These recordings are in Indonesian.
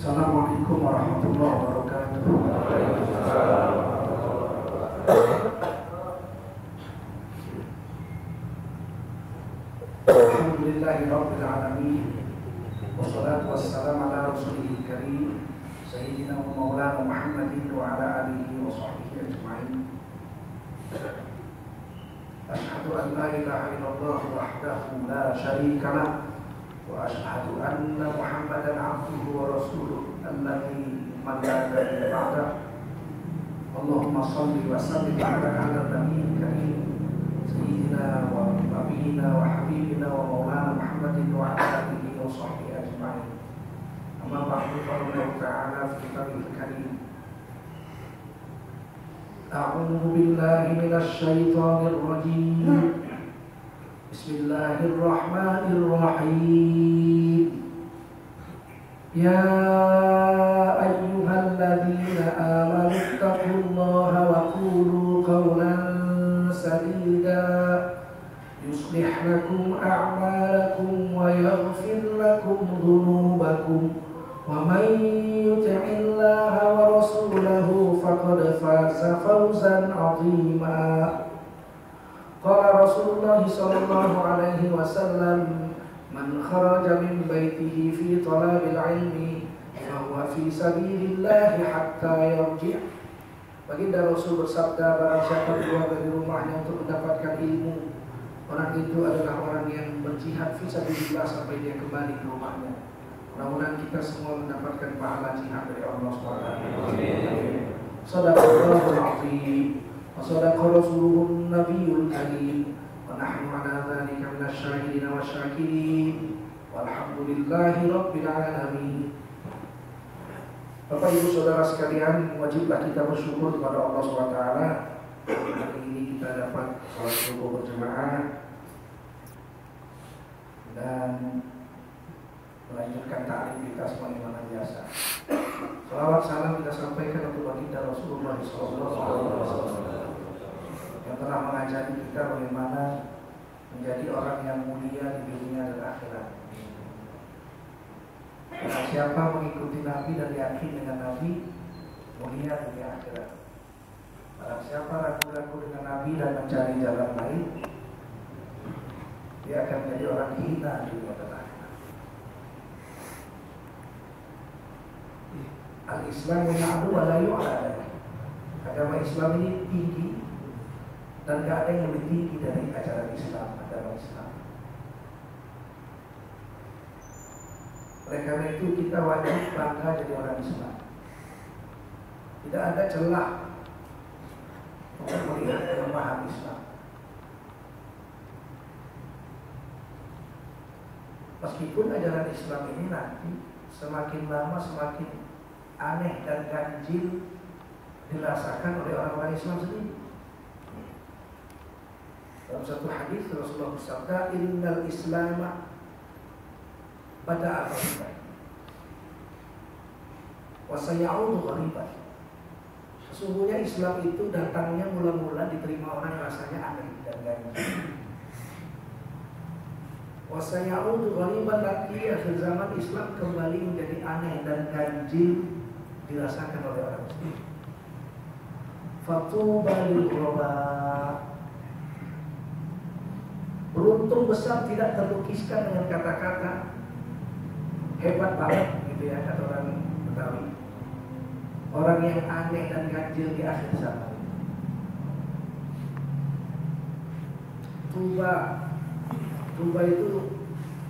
Assalamualaikum warahmatullahi wabarakatuh. Alhamdulillahirabbil alamin. Wassalatu wassalamu ala rasulil karim sayyidina wa maulana Muhammadin wa ala alihi wa sahbihi ajma'in. Asyhadu an la ilaha illallah wahdahu la syarika lah wa asyhadu anna Muhammadan abduhu wa rasuluh alladzi man la nabiyya ba'dah. Allahumma shalli wa sallim ala nabiyil karim sayyidina wa nabiyina wa habibina wa maulana Muhammadin wa ala alihi wa sahbihi ajma'in. Amma ba'du, qala ta'ala fi kitabihil karim. A'udzu billahi minasy syaithanir rajim. Bismillahirrahmanirrahim. Ya ayyuhalladzina amanu taqullaha wa qulu qawlan sadida yuslih lakum a'malakum wa yaghfir lakum dhunubakum wa man yuti'illaha wa rasulahu faqad faza fawzan 'azima. Qala Rasulullah sallallahu alaihi wasallam, man kharaja min baitihi fi talabil ilmi fa huwa fi sabilillah hatta yarji'. Baginda Rasul bersabda, barang siapa keluar dari rumahnya untuk mendapatkan ilmu, orang itu adalah orang yang berjihad fi sabilillah sampai dia kembali ke rumahnya. Mudah-mudahan kita semua mendapatkan pahala jihad dari Allah SWT. Shadaqallahul azim. وصدق رسوله النبي الكريم ونحن على ذلك من الشاهدين والشاكرين والحمد لله رب العالمين. Bapak Ibu Saudara sekalian, wajiblah kita bersyukur kepada Allah SWT. Hari ini kita dapat salat subuh berjamaah dan melanjutkan ta'lim kita sebagaimana biasa. Salawat salam kita sampaikan untuk baginda Rasulullah SAW yang telah mengajari kita bagaimana menjadi orang yang mulia di dunia dan akhirat. Karena siapa mengikuti Nabi dan yakin dengan Nabi, mulia di dunia akhirat. Barang siapa ragu-ragu dengan Nabi dan mencari jalan lain, dia akan menjadi orang hina di dunia dan akhirat. Al-Islam ya'lu wa la yu'la. Agama Islam ini tinggi dan gak ada yang lebih tinggi dari ajaran Islam, agama Islam. Oleh karena itu kita wajib bangga jadi orang Islam. Tidak ada celah untuk melihat kelemahan Islam. Meskipun ajaran Islam ini nanti semakin lama semakin aneh dan ganjil dirasakan oleh orang-orang Islam sendiri. Dalam satu hadis Rasulullah bersabda, innal Islam bada'a ghariban wa sayaudu ghariban. Sesungguhnya Islam itu datangnya mula-mula diterima orang rasanya aneh dan ganjil. Wa sayaudu ghariban, nanti akhir zaman Islam kembali menjadi aneh dan ganjil dirasakan oleh orang Muslim. Fatuba lil ghuraba. Beruntung besar tidak terlukiskan dengan kata-kata hebat banget gitu ya, kata orang Betawi. Orang yang aneh dan ganjil di akhir zaman. Tuba itu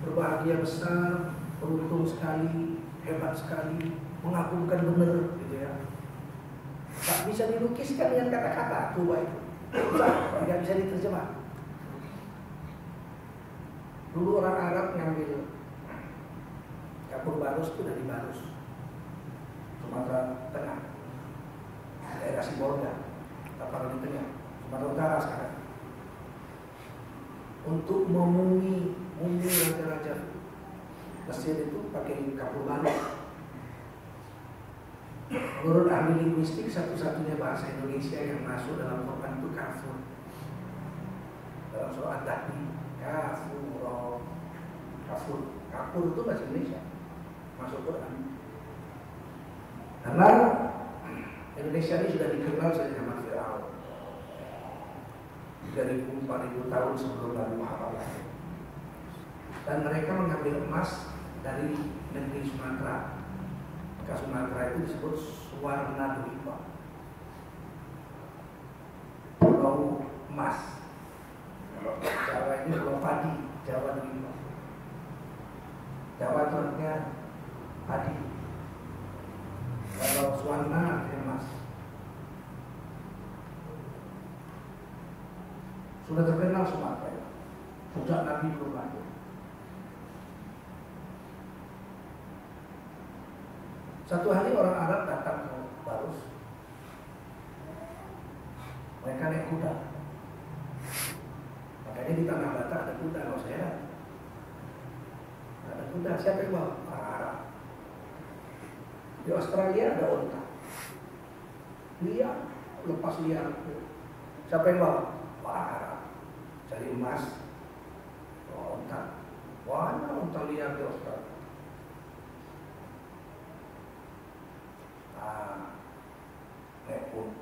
berbahagia besar, beruntung sekali, hebat sekali, mengagumkan benar gitu ya. Tak bisa dilukiskan dengan kata-kata tuba itu. Tidak bisa diterjemah. Dulu orang Arab ngambil kapur barus itu dari Barus, Sumatera Tengah, daerah Sibolga, Tapara di tengah, Sumatera Utara sekarang. Untuk memumi raja-raja Mesir itu pakai kapur barus. Menurut ahli linguistik, satu-satunya bahasa Indonesia yang masuk dalam Quran itu kafur. Dalam surah At-Tahrim, kafur itu bahasa Indonesia, masuk Quran. Karena Indonesia ini sudah dikenal sejak zaman Firaun, 3.000-4.000 tahun sebelum Nabi Muhammad lahir. Dan mereka mengambil emas dari negeri Sumatera. Maka Sumatera itu disebut Suwarna Dwipa, pulau emas. Jawa ini pulau padi, Jawa Dwipa. Jawa itu artinya padi. Kalau Suwarna artinya emas. Sudah terkenal Sumatera sejak Nabi belum lahir. Satu hari orang Arab datang ke Barus. Mereka naik kuda. Makanya di Tanah Batak ada kuda, kalau saya ada kuda. Siapa yang bawa? Orang Arab. Di Australia ada onta. Liar, lepas liar. Siapa yang bawa? Orang Arab. Cari emas, bawa onta. Banyak onta liar di Australia.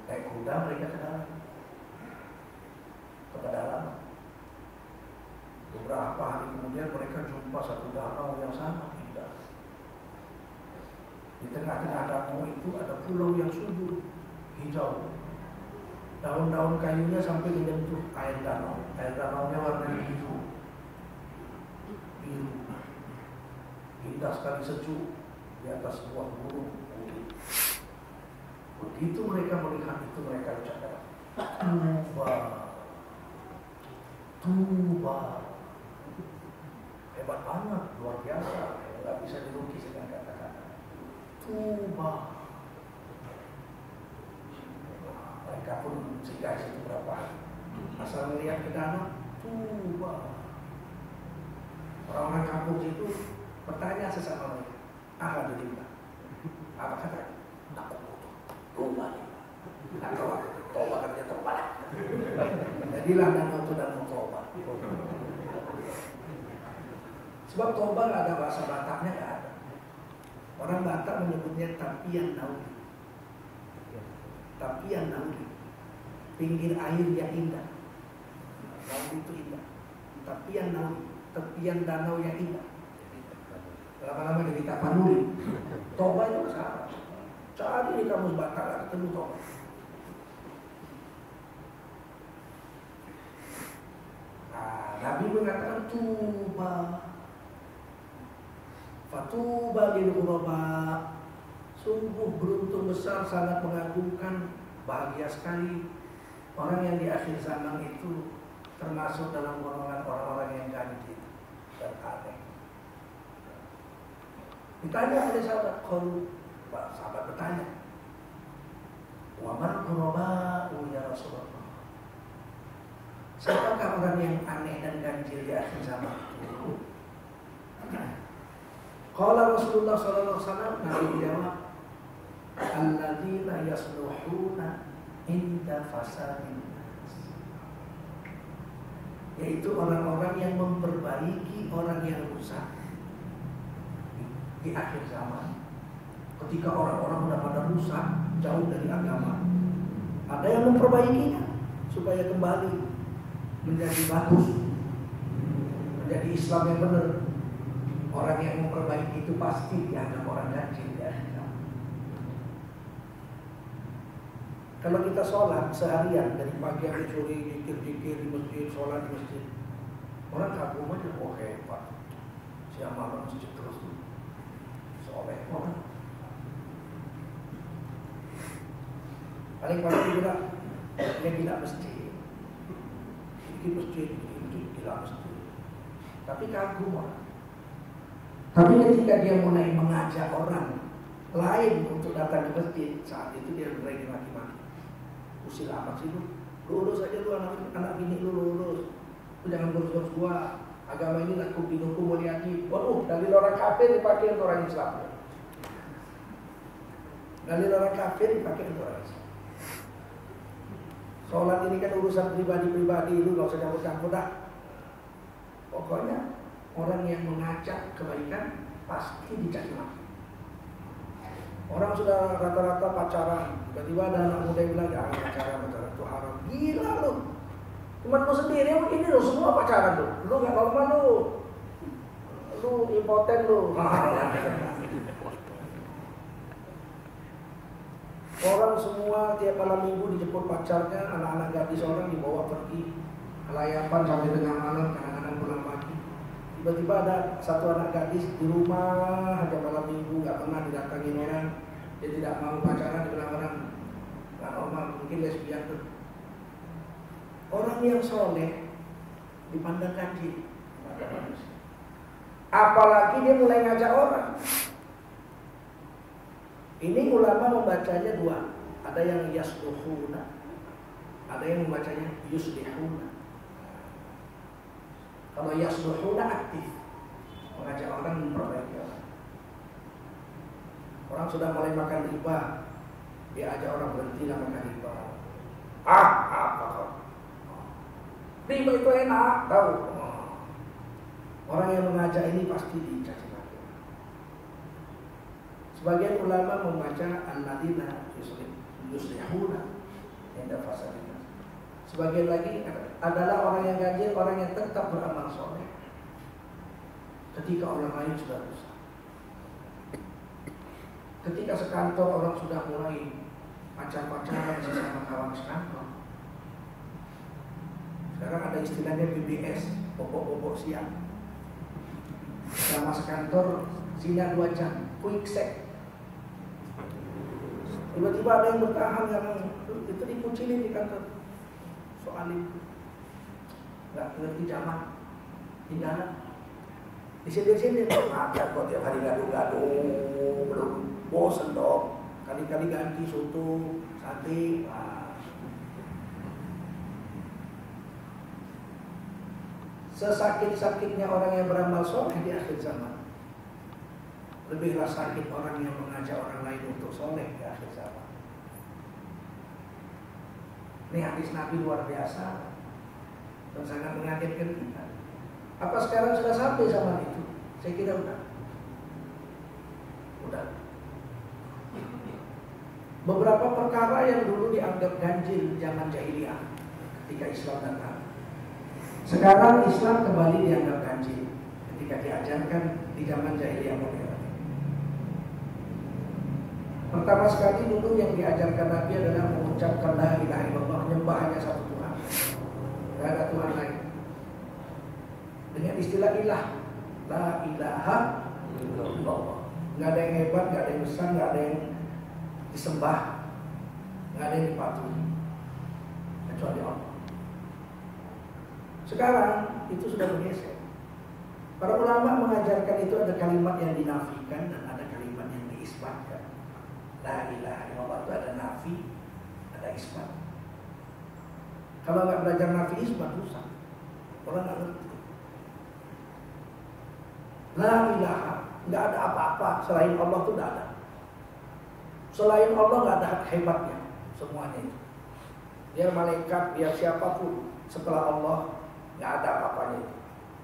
Naik kuda mereka ke pedalaman. Beberapa hari kemudian mereka jumpa satu danau yang sangat indah. Di tengah-tengah danau itu ada pulau yang subur, hijau. Daun-daun kayunya sampai menyentuh air danau. Air danaunya warna biru. Indah sekali, sejuk di atas sebuah gunung. Begitu mereka melihat itu, mereka ucapkan Tuba. Hebat banget, luar biasa. Nggak bisa dilukis dengan kata-kata. Tuba. Mereka pun singgah situ berapa hari. Asal melihat ke danau, Tuba. Orang-orang kampung itu bertanya sesama mereka, apa itu? Apa katanya? Toba, toba katanya toba. Jadilah danau itu danau toba. Sebab toba nggak ada bahasa Bataknya, nggak ada. Orang Batak menyebutnya tapian nauli. Tapian nauli, pinggir air yang indah. Nauli itu indah. Tapian nauli, tepian danau yang indah. Lama-lama jadi tapanuli. Toba itu salah. Cari di kamus Batak, ketemu toba. Nah, Nabi mengatakan tuba, fatuba lil ghuraba. Sungguh beruntung besar, sangat mengagumkan, bahagia sekali orang yang di akhir zaman itu termasuk dalam golongan orang-orang yang ganjil dan aneh. Ditanya oleh sahabat, sahabat bertanya, wa man ghuraba'u ya Rasulullah. Siapakah orang yang aneh dan ganjil di akhir zaman itu? Qala Rasulullah sallallahu alaihi wasallam, Nabi jawab, alladzina yasluhuna inda fasadin nas. Yaitu orang-orang yang memperbaiki orang yang rusak di akhir zaman. Ketika orang-orang sudah pada rusak, jauh dari agama, ada yang memperbaikinya supaya kembali menjadi bagus, menjadi Islam yang benar. Orang yang memperbaiki itu pasti dianggap orang ganjil di akhir zaman. Kalau kita sholat seharian dari pagi sampai sore, zikir-zikir di masjid, sholat di masjid, orang kagum aja, oh hebat, siapa malam masjid terus tuh, soleh orang. Paling bilang, dia gila masjid, ini masjid, ini gila masjid. Tapi kagum orang. Tapi ketika dia mulai mengajak orang lain untuk datang ke masjid, saat itu dia mulai dimaki-maki. Usil amat sih lu, lurus aja lu anak bini lu lurus, lu jangan lurus gua. Agama ini nggak dihukum mulyati. Waduh, dalil orang kafir dipakai untuk orang Islam. Dalil orang kafir dipakai untuk orang Islam. Sholat ini kan urusan pribadi-pribadi, lu nggak usah campur-campur dah. Pokoknya orang yang mengajak kebaikan pasti dicaci maki. Orang sudah rata-rata pacaran, tiba-tiba ada anak muda yang bilang, ya pacaran itu haram. Gila lu. Cuma lu sendiri, ini lu semua pacaran lu. Lu gak normal lu. Lu impoten lu. Orang semua tiap malam minggu dijemput pacarnya, anak-anak gadis orang dibawa pergi kelayapan sampai tengah malam, kadang-kadang pulang pagi. Tiba-tiba ada satu anak gadis di rumah aja malam minggu, gak pernah didatangin orang. Dia tidak mau pacaran, dibilang orang gak normal, mungkin lesbian tuh. Orang yang soleh dipandang ganjil, apalagi dia mulai ngajak orang. Ini ulama membacanya dua, ada yang yasduhuna, ada yang membacanya yuslihuna. Kalau yasduhuna aktif, mengajak orang memperbaiki orang. Orang sudah mulai makan riba, dia ajak orang berhenti makan riba. Apa kau? Riba itu enak, tahu? Orang yang mengajak ini pasti dicaci maki. Sebagian ulama membaca alladzina yuslihuna inda fasadina. Sebagian lagi adalah orang yang ganjil, orang yang tetap beramal soleh ketika orang lain sudah rusak. Ketika sekantor orang sudah mulai pacar-pacaran sesama kawan sekantor. Sekarang ada istilahnya BBS, bobok-bobok siang. Sama sekantor sinar 2 jam, quick set. Tiba-tiba ada yang bertahan karena itu dikucilin di kantor. Soal itu nggak ngerti zaman, tinggalan disindir-sindir. Ada kok tiap hari gaduh-gaduh, belum bosen dong. Kali-kali ganti soto, sate. Sesakit-sakitnya orang yang beramal soleh di akhir zaman, lebihlah sakit orang yang mengajak orang lain untuk soleh di akhir zaman. Ini hadis Nabi luar biasa dan sangat mengagetkan kita. Apa sekarang sudah sampai zaman itu? Saya kira udah. Beberapa perkara yang dulu dianggap ganjil zaman jahiliyah ketika Islam datang, sekarang Islam kembali dianggap ganjil ketika diajarkan di zaman jahiliyah modern. Pertama sekali dulu yang diajarkan Nabi adalah mengucapkan la ilaha illallah, menyembah hanya satu Tuhan, tidak ada Tuhan lain. Dengan istilah ilah, la ilaha illallah, nggak ada yang hebat, nggak ada yang besar, nggak ada yang disembah, nggak ada yang dipatuhi kecuali Allah. Sekarang itu sudah bergeser. Para ulama mengajarkan itu ada kalimat yang dinafikan dan ada kalimat yang diisbatkan. La ilaha illallah itu ada nafi, ada isbat. Kalau nggak belajar nafi isbat rusak. Orang nggak ngerti. La ilaha, nggak ada apa-apa selain Allah itu nggak ada. Selain Allah nggak ada hebatnya, semuanya itu. Biar malaikat, biar siapapun setelah Allah nggak ada apa-apanya itu.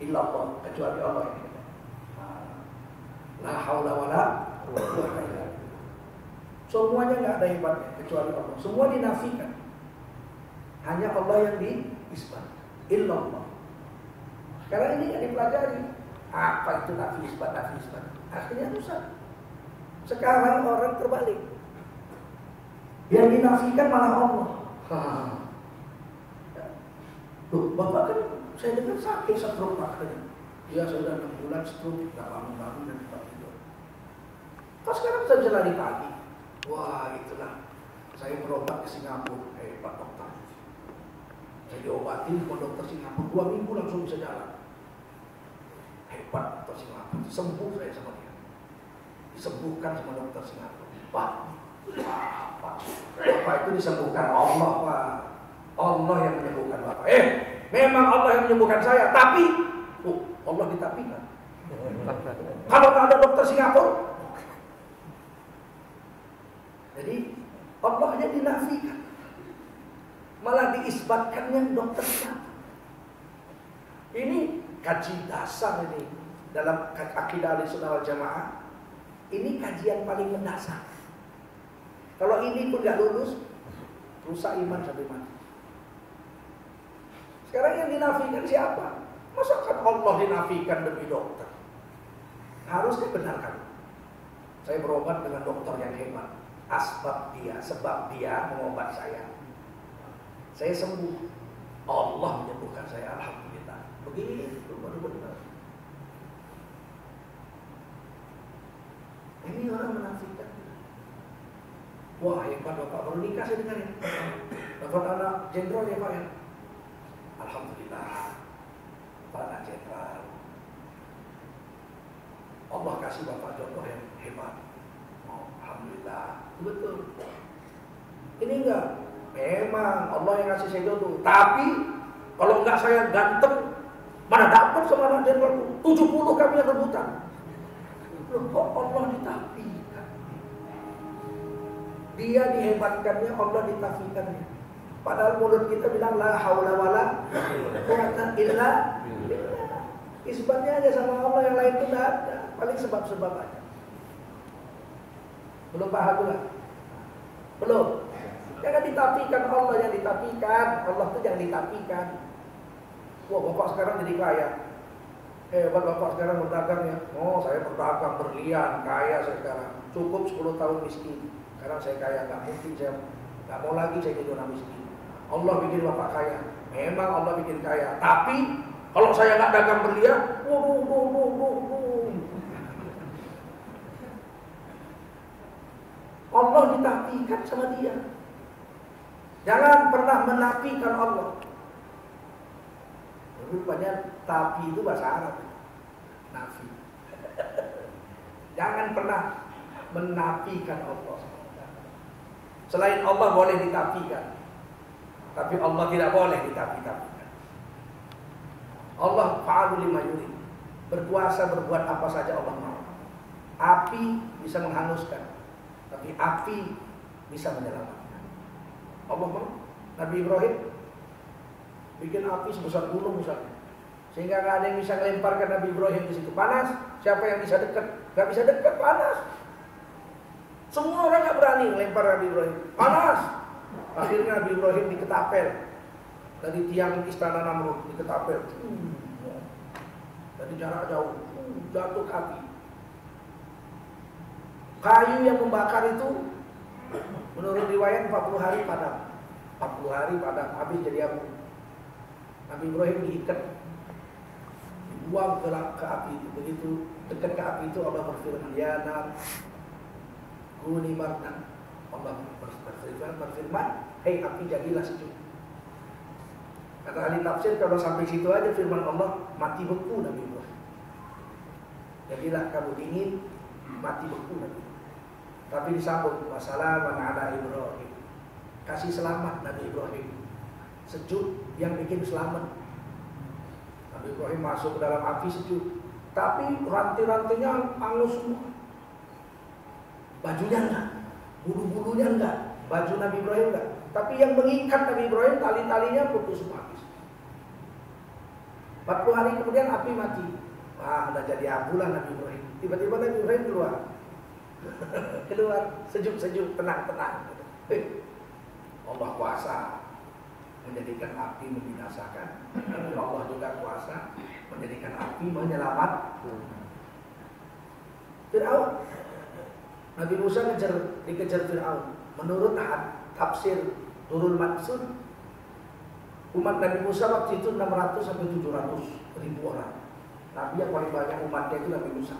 Illallah, kecuali Allah ini. La haula wala quwwata illa billah. Semuanya nggak ada hebatnya kecuali Allah. Semua dinafikan. Hanya Allah yang diisbat. Illallah. Sekarang ini yang dipelajari. Apa itu nafi isbat, nafi isbat? Akhirnya rusak. Sekarang orang terbalik. Yang dinafikan malah Allah. Loh, Bapak kan saya dengar sakit stroke katanya. Ya sudah 6 bulan stroke, nggak bangun-bangun dan tempat tidur. Kok sekarang saya bisa lari pagi? Wah itulah, saya berobat ke Singapura, Pak dokter. Saya diobatin ke dokter Singapura, 2 minggu langsung bisa jalan. Hebat dokter Singapura, sembuh saya sama dia. Disembuhkan sama dokter Singapura. Pak, Bapak itu disembuhkan Allah, Pak. Allah yang menyembuhkan Bapak. Memang Allah yang menyembuhkan saya, tapi Allah ditapikan. Kalau tak ada dokter Singapura, jadi Allahnya dinafikan, malah diisbatkannya dokter Singapura. Ini kaji dasar ini dalam akidah Ahlussunnah wal Jamaah. Ini kajian paling mendasar. Kalau ini pun nggak lulus, rusak iman sampai mati. Sekarang yang dinafikan siapa? Masakan Allah dinafikan demi dokter? Harusnya benarkan. Saya berobat dengan dokter yang hebat. Sebab dia mengobat saya. Saya sembuh. Allah menyembuhkan saya, alhamdulillah. Begitu baru benar. Ini orang menafikan. Wah hebat Bapak, baru nikah saya dengar ya. Dapat anak jenderal ya Pak ya. Alhamdulillah, Pak anak jenderal. Allah kasih Bapak jodoh yang hebat. Oh, alhamdulillah, betul. Ini enggak, memang Allah yang kasih saya jodoh. Tapi kalau enggak saya ganteng, mana dapat sama anak jenderal 70 kami yang rebutan. Loh, kok Allah ditafikan? Dia dihebatkannya, Allah ditafikannya. Padahal mulut kita bilang la haula wala quwwata illa billah. Isbatnya aja sama Allah, yang lain itu tidak ada. Paling sebab-sebab aja. Belum paham pula? Belum. Jangan ditafikan Allah, yang ditafikan Allah itu jangan ditafikan. Wah Bapak sekarang jadi kaya. Hebat Bapak sekarang berdagang ya. Oh saya berdagang berlian, kaya saya sekarang. Cukup 10 tahun miskin. Sekarang saya kaya, nggak mungkin saya nggak mau lagi saya jadi orang miskin. Allah bikin Bapak kaya. Memang Allah bikin kaya. Tapi kalau saya nggak dagang berlian, Allah ditafikan sama dia. Jangan pernah menafikan Allah. Rupanya tapi itu bahasa Arab. Nafi. Jangan pernah menafikan Allah. Selain Allah boleh ditafikan, tapi Allah tidak boleh ditafikan. Allah fa'alu lima yurid. Berkuasa berbuat apa saja Allah mau. Api bisa menghanguskan, tapi api bisa menyelamatkan. Allah mau. Nabi Ibrahim bikin api sebesar gunung misalnya, sehingga nggak ada yang bisa melemparkan Nabi Ibrahim di situ. Panas, siapa yang bisa dekat? Nggak bisa dekat, panas. Semua orang nggak berani melempar Nabi Ibrahim. Panas. Akhirnya Nabi Ibrahim diketapel dari tiang istana Namrud, diketapel. Dari jarak jauh, jatuh ke api. Kayu yang membakar itu menurut riwayat 40 hari padam. 40 hari padam, habis jadi abu. Nabi Ibrahim diikat, dibuang ke api itu. Begitu dekat ke api itu Allah berfirman, ya nar kuni bardan. Allah berfirman, hei api jadilah sejuk. Kata ahli tafsir, kalau sampai situ aja firman Allah, mati beku Nabi Ibrahim. Jadilah kamu dingin, mati beku Nabi Ibrahim. Tapi disambung, wassalaman ala Ibrahim. Kasih selamat Nabi Ibrahim. Sejuk yang bikin selamat. Nabi Ibrahim masuk ke dalam api sejuk, tapi rantai-rantainya hangus semua. Bajunya enggak, bulu-bulunya enggak, baju Nabi Ibrahim enggak. Tapi yang mengikat Nabi Ibrahim, tali-talinya putus semua habis. 40 hari kemudian api mati. Wah, udah jadi abu lah Nabi Ibrahim. Tiba-tiba Nabi Ibrahim keluar. Keluar, sejuk-sejuk, tenang-tenang. Allah kuasa menjadikan api membinasakan. Dan Allah juga kuasa menjadikan api menyelamat. Fir'aun, Nabi Musa dikejar Fir'aun. Menurut tafsir Durul Mansur, umat Nabi Musa waktu itu 600 sampai 700 ribu orang. Nabi yang paling banyak umatnya itu Nabi Musa.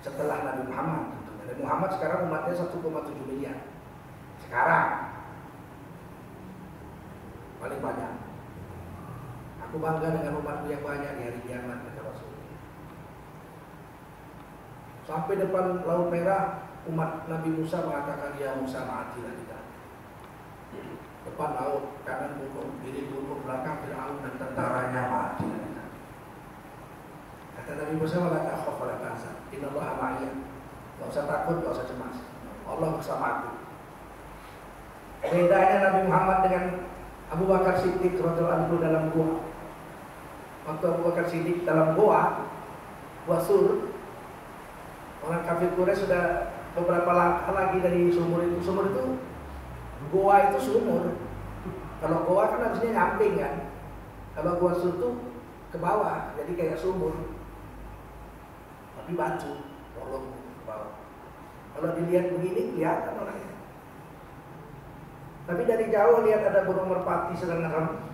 Setelah Nabi Muhammad. Nabi Muhammad sekarang umatnya 1,7 miliar. Sekarang paling banyak. Aku bangga dengan umatku yang banyak di hari kiamat, kata Rasul. Sampai depan Laut Merah, umat Nabi Musa mengatakan, ya Musa matilah kita. Depan laut, kanan gunung, kiri gunung, belakang Fir'aun dan tentaranya matilah kita. Kata Nabi Musa, wala takhaf wala tahzan, innallaha ma'iyya. Gak usah takut, gak usah cemas. Allah bersama aku. Bedanya Nabi Muhammad dengan Abu Bakar Siddiq radhiyallahu anhu dalam gua. Waktu Abu Bakar Siddiq dalam gua Sur, orang kafir Quraisy sudah beberapa langkah lagi dari sumur itu. Sumur itu, goa itu sumur. Kalau goa kan harusnya nyamping kan. Kalau goa itu ke bawah, jadi kayak sumur. Tapi batu, tolong ke bawah. Kalau dilihat begini, kelihatan orangnya. Tapi dari jauh lihat ada burung merpati sedang ngerem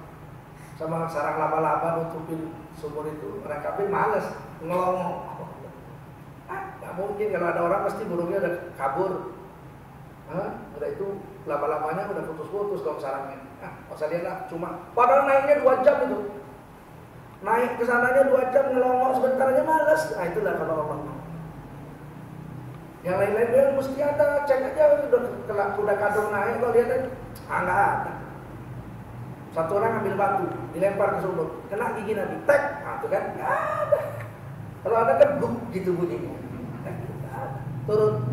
sama sarang laba-laba nutupin sumur itu. Orang kafir males ngelongok. Nggak mungkin, kalau ada orang pasti burungnya udah kabur. Udah itu laba-labanya udah putus-putus kalau sarangnya. Nggak usah lihat lah, cuma padahal naiknya 2 jam itu. Naik ke sananya 2 jam, ngelongok sebentar aja males. Nah itulah kalau Allah. Yang lain-lain dia mesti ada, cek aja udah kadung naik, kalau lihat aja, nggak ada. Satu orang ambil batu, dilempar ke sumur, kena gigi Nabi, tek, itu kan nggak ada. Kalau ada kan guk gitu bunyinya, turun.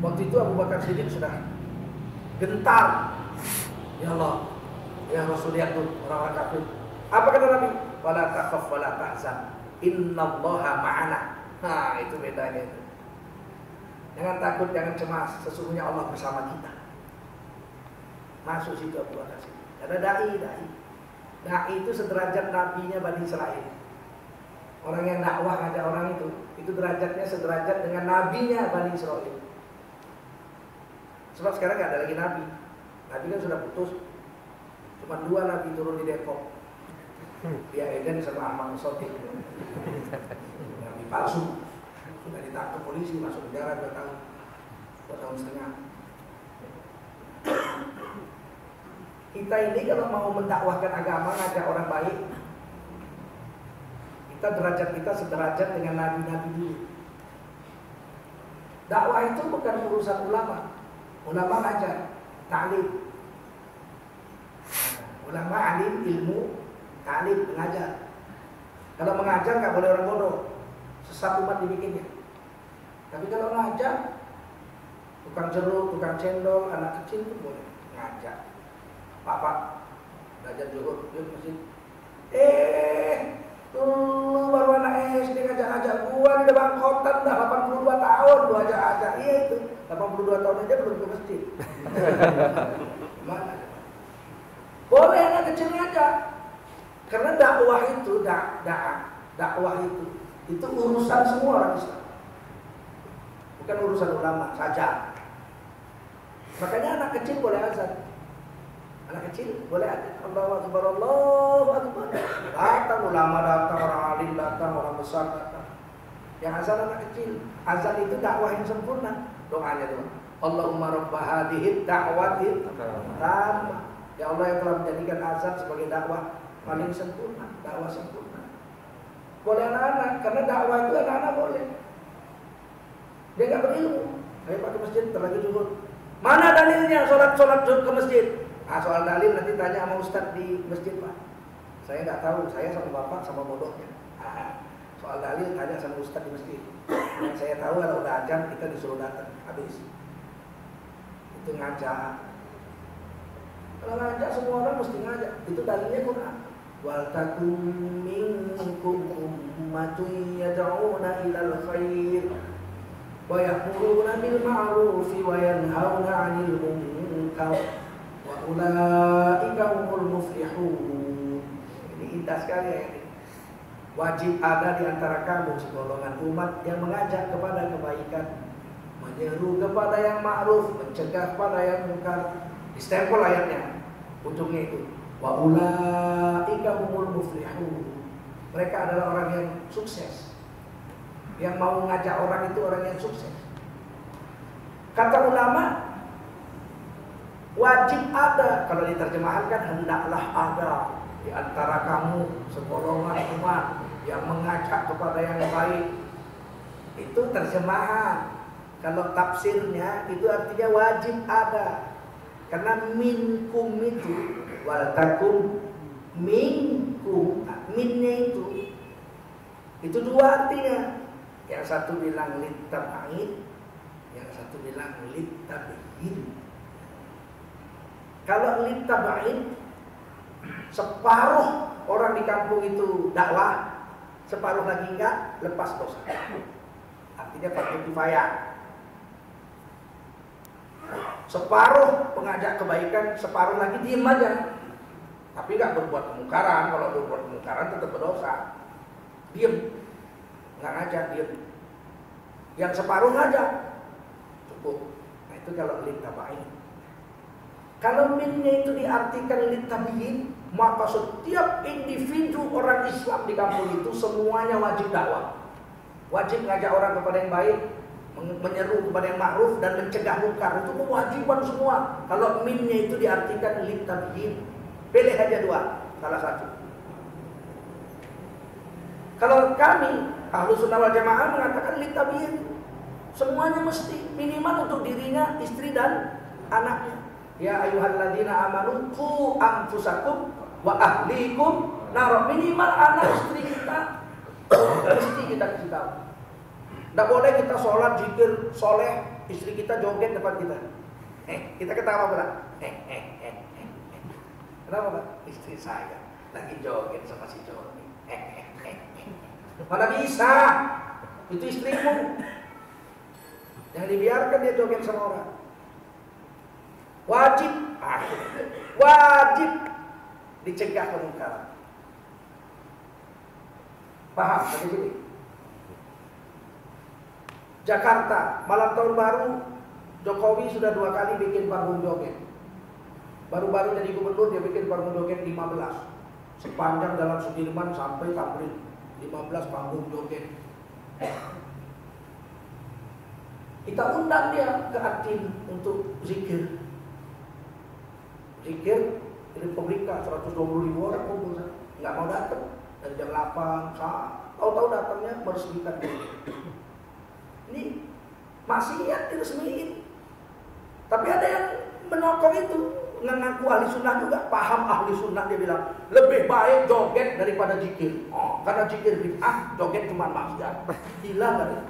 Waktu itu Abu Bakar Siddiq sudah gentar, ya Allah, ya Rasul, lihat tuh orang-orang kafir. Apa kata Nabi? Wala takhaf wala tahzan, innallaha ma'ana. Nah itu bedanya itu. Jangan takut, jangan cemas, sesungguhnya Allah bersama kita. Masuk situ Abu Bakar Siddiq. Ada dai itu sederajat nabinya Bani Israel. Orang yang dakwah ngajak orang itu derajatnya sederajat dengan nabinya Bani Israel. Sebab sekarang nggak ada lagi nabi. Nabi kan sudah putus. Cuma 2 nabi turun di Depok. Dia Eden sama Ahmad Sotik. Nabi palsu. Sudah ditangkap polisi, masuk penjara 2 tahun. 2 tahun setengah. Kita ini kalau mau mendakwahkan agama, ngajak orang baik, derajat kita sederajat dengan nabi-nabi dulu. Dakwah itu bukan urusan ulama. Ulama ngajar, ta'lim. Ulama alim, ilmu, ta'lim, mengajar. Kalau mengajar nggak boleh orang bodoh, sesat umat dibikinnya. Tapi kalau ngajar, tukang jeruk, tukang cendol, anak kecil itu boleh ngajar. Bapak belajar zuhur, yuk masjid. Tuh baru anak SD ngajak-ngajak gua di depan kotak udah 82 tahun gua ajak-ajak. Iya itu 82 tahun aja belum ke masjid. Gimana? Boleh anak kecil ngajak. Karena dakwah itu dakwah itu urusan semua orang Islam. Bukan urusan ulama saja. Makanya anak kecil boleh azan. Anak kecil boleh ada Allahu Akbar, Allahu Akbar. Datang ulama, datang orang alim, datang orang besar, datang. Yang azan anak kecil. Azan itu dakwah yang sempurna. Doanya doa. Allahumma rabba hadhihi da'wati tammah. Ya Allah yang telah menjadikan azan sebagai dakwah paling sempurna, dakwah sempurna. Boleh anak-anak, karena dakwah itu anak-anak boleh. Dia nggak berilmu. Ayo pakai masjid, terlagi zuhur. Mana dalilnya sholat zuhur ke masjid? Soal dalil nanti tanya sama Ustadz di masjid Pak. Saya nggak tahu, saya sama bapak sama bodohnya. Soal dalil tanya sama Ustadz di masjid. Yang saya tahu kalau udah azan kita disuruh datang, habis. Itu ngajak. Kalau ngajak semua orang mesti ngajak. Itu dalilnya Quran. Wal takum minkum ummatun yad'una ilal khair wa ya'muruna bil ma'ruf wa yanhauna 'anil munkar. Ulaika humul muflihun. Ini indah sekali ya ini. Wajib ada di antara kamu segolongan umat yang mengajak kepada kebaikan, menyeru kepada yang ma'ruf, mencegah kepada yang munkar. Distempel ayatnya. Ujungnya itu. Wa ulaika humul muflihun. Mereka adalah orang yang sukses. Yang mau mengajak orang itu orang yang sukses. Kata ulama, wajib ada, kalau diterjemahkan hendaklah ada di antara kamu segolongan umat yang mengajak kepada yang baik. Itu terjemahan. Kalau tafsirnya itu artinya wajib ada. Karena minkum itu wal takum minkum, minnya itu 2 artinya. Yang satu bilang litab'id, yang satu bilang litab'in. Kalau litab'id, separuh orang di kampung itu dakwah, separuh lagi enggak, lepas dosa. Artinya fardu kifayah. Separuh pengajak kebaikan, separuh lagi diem aja. Tapi nggak berbuat kemungkaran. Kalau berbuat kemungkaran tetap berdosa. Diem, nggak ngajak, diem. Yang separuh ngajak, cukup. Nah itu kalau littabain. Kalau minnya itu diartikan littabiin, maka setiap individu orang Islam di kampung itu semuanya wajib dakwah. Wajib ngajak orang kepada yang baik, menyeru kepada yang ma'ruf dan mencegah munkar. Itu kewajiban semua. Kalau minnya itu diartikan littabiin, pilih aja dua, salah satu. Kalau kami Ahlus Sunnah wal Jamaah mengatakan littabiin, semuanya mesti, minimal untuk dirinya, istri dan anaknya. Ya ayyuhalladzina amanu qu anfusakum wa ahlikum nar. Minimal anak istri kita mesti kita kasih tahu. Tidak boleh kita sholat, zikir, soleh, istri kita joget depan kita. Kita ketawa pula. Kenapa Pak? Istri saya lagi joget sama si Joni. Mana bisa? Itu istrimu. Jangan dibiarkan dia joget sama orang. Wajib dicegah kemungkaran. Paham sampai sini? Jakarta, malam tahun baru, Jokowi sudah 2 kali bikin panggung joget. Baru-baru jadi gubernur dia bikin panggung joget 15. Sepanjang Jalan Sudirman sampai Tamrin, 15 panggung joget. Kita undang dia ke Atin untuk zikir. Zikir di Republika 120.000 orang kumpul, nggak mau datang dari jam 8 tahu-tahu datangnya meresmikan diri. Ini maksiat diresmiin. Tapi ada yang menokong itu, mengaku ahli sunnah juga, paham ahli sunnah, dia bilang lebih baik joget daripada zikir. Karena zikir bid'ah, joget cuma maksiat. Gila nggak?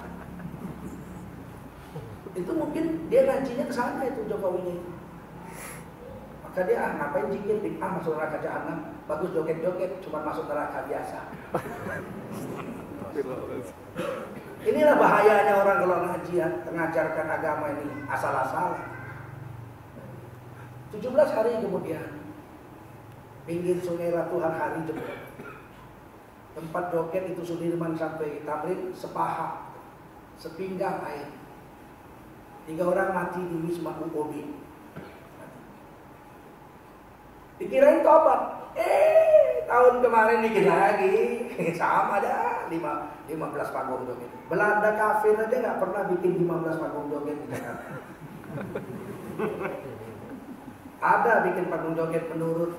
Itu mungkin dia ngajinya ke sana itu Jokowi ini. Maka dia ngapain zikir bid'ah masuk neraka jahanam, bagus joget-joget cuma masuk neraka biasa. Inilah bahayanya orang kalau mengajarkan agama ini asal-asalan. 17 hari kemudian, pinggir sungai Ratuhan Hari Jember, tempat joget itu Sudirman sampai Tamrin sepaha, sepinggang air. 3 orang mati di Wisma UOB. Dikirain tobat. Tahun kemarin bikin lagi. Sama ada 15 panggung joget. Belanda kafir aja nggak pernah bikin 15 panggung joget di Jakarta. Ada bikin panggung joget menurut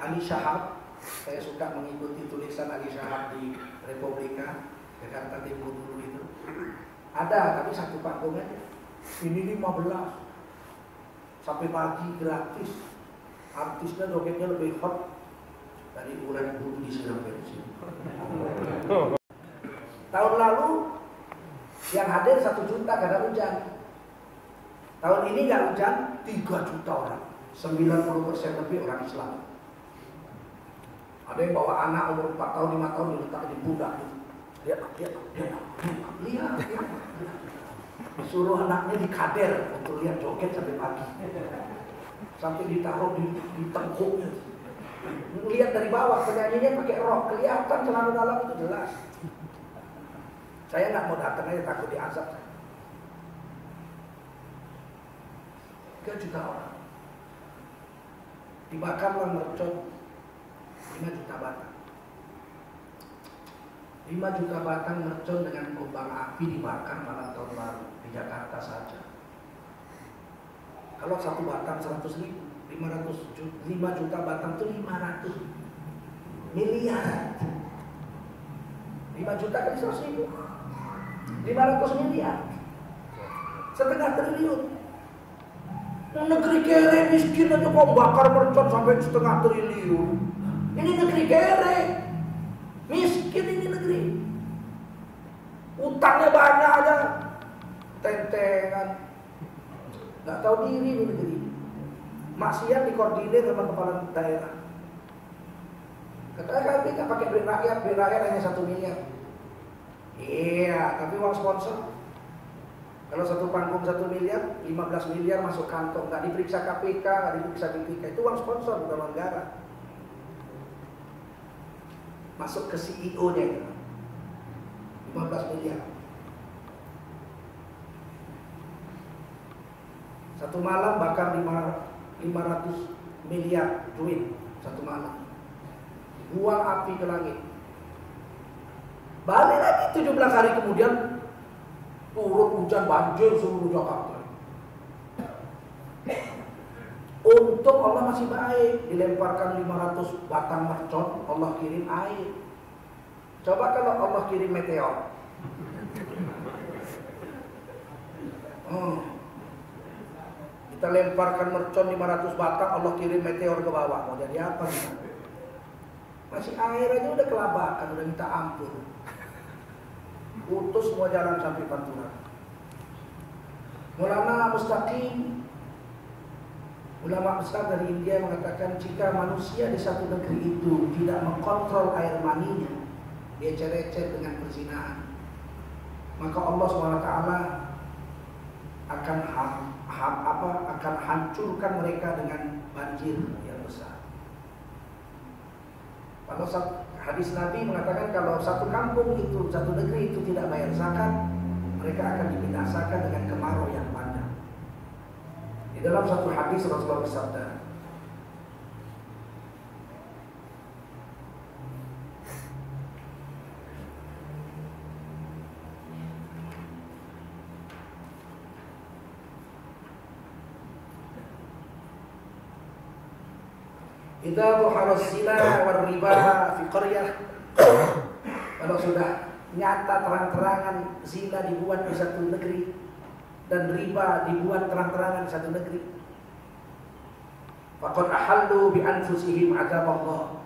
Ali Shahab. Saya suka mengikuti tulisan Ali Shahab di Republika Jakarta Timur dulu itu. Ada, tapi 1 panggung aja. Ini 15 sampai pagi gratis. Artisnya jogetnya lebih hot dari urat bulu di siram bensin. Tahun lalu yang hadir 1 juta karena hujan. Tahun ini nggak hujan, 3 juta orang. 90% lebih orang Islam. Ada yang bawa anak umur 4 tahun, 5 tahun diletak di pundak. Lihat. Disuruh anaknya dikader untuk lihat joget sampai pagi. Sampai ditaruh di tengkuknya. Lihat dari bawah, penyanyinya pakai rok, kelihatan celana dalam itu jelas. Saya nggak mau datang aja, takut diazab. 3 juta orang. Dibakarlah mercon 5 juta batang. 5 juta batang mercon dengan kembang api dibakar malam tahun baru di Jakarta saja. Kalau 1 batang 100.000, 5 juta batang itu 500 miliar. 5 juta kali 100.000, 500 miliar, setengah triliun. Negeri kere miskin aja kok bakar mercon sampai setengah triliun. Ini negeri kere, miskin ini negeri. Utangnya banyak aja, tentengan. Nggak tahu diri ini negeri. Maksiat dikoordinir sama kepala daerah. Katanya kami nggak pakai duit rakyat hanya 1 miliar. Iya, tapi uang sponsor. Kalau satu panggung 1 miliar, 15 miliar masuk kantong, nggak diperiksa KPK, nggak diperiksa BPK, itu uang sponsor bukan uang negara. Masuk ke CEO-nya itu, 15 miliar. Satu malam bakar 500 miliar duit satu malam. Buang api ke langit. Balik lagi 17 hari kemudian turun hujan banjir seluruh Jakarta. Untung Allah masih baik, dilemparkan 500 batang mercon, Allah kirim air. Coba kalau Allah kirim meteor. Kita lemparkan mercon 500 batang, Allah kirim meteor ke bawah. Mau jadi apa? Masih air aja udah kelabakan, udah minta ampun. Putus semua jalan sampai Pantura. Maulana Mustaqim, ulama besar dari India, mengatakan jika manusia di satu negeri itu tidak mengkontrol air maninya, dia cecer dengan perzinahan, maka Allah SWT akan hancurkan mereka dengan banjir yang besar. Kalau hadis Nabi mengatakan kalau satu kampung itu, satu negeri itu tidak bayar zakat, mereka akan dibinasakan dengan kemarau yang panjang. Di dalam satu hadis Rasulullah bersabda, idza dhahara zina war riba fi qaryah, kalau sudah nyata terang-terangan zina dibuat di satu negeri dan riba dibuat terang-terangan di satu negeri, faqad ahallu bi anfusihim azab Allah,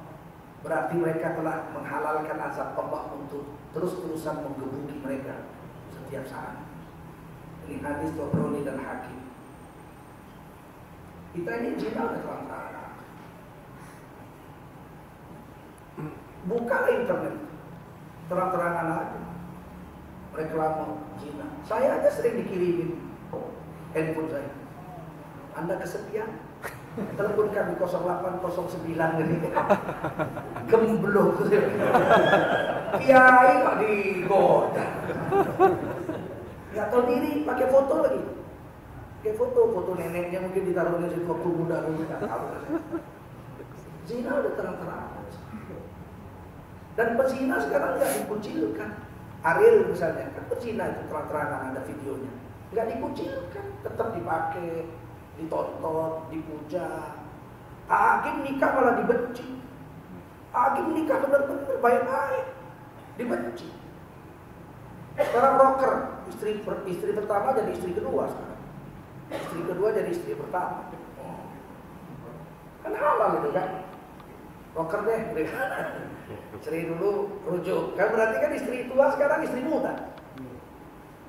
berarti mereka telah menghalalkan azab Allah untuk terus-terusan menggebuki mereka setiap saat. Ini hadis Tabrani dan Hakim. Kita ini zina udah terang-terangan. Buka internet, terang-terangan aja reklame zina. Saya aja sering dikirimin handphone saya. Anda kesepian? Telepon kami 0809 ini. Gemblok. Kiai kok digoda. Nggak tahu diri, pakai foto lagi. Pakai foto neneknya mungkin ditaruhnya di waktu muda dulu, nggak tahu. Zina udah terang-terangan. Dan pezina sekarang nggak dikucilkan. Ariel misalnya, kan pezina itu terang-terangan ada videonya. Nggak dikucilkan, tetap dipakai, ditonton, dipuja. Hakim nikah malah dibenci. Hakim nikah benar-benar baik-baik, dibenci. Sekarang rocker, istri pertama jadi istri kedua sekarang. Istri kedua jadi istri pertama. Kan halal gitu kan? Rocker deh. Istri dulu rujuk, kan berarti kan istri tua sekarang istri muda.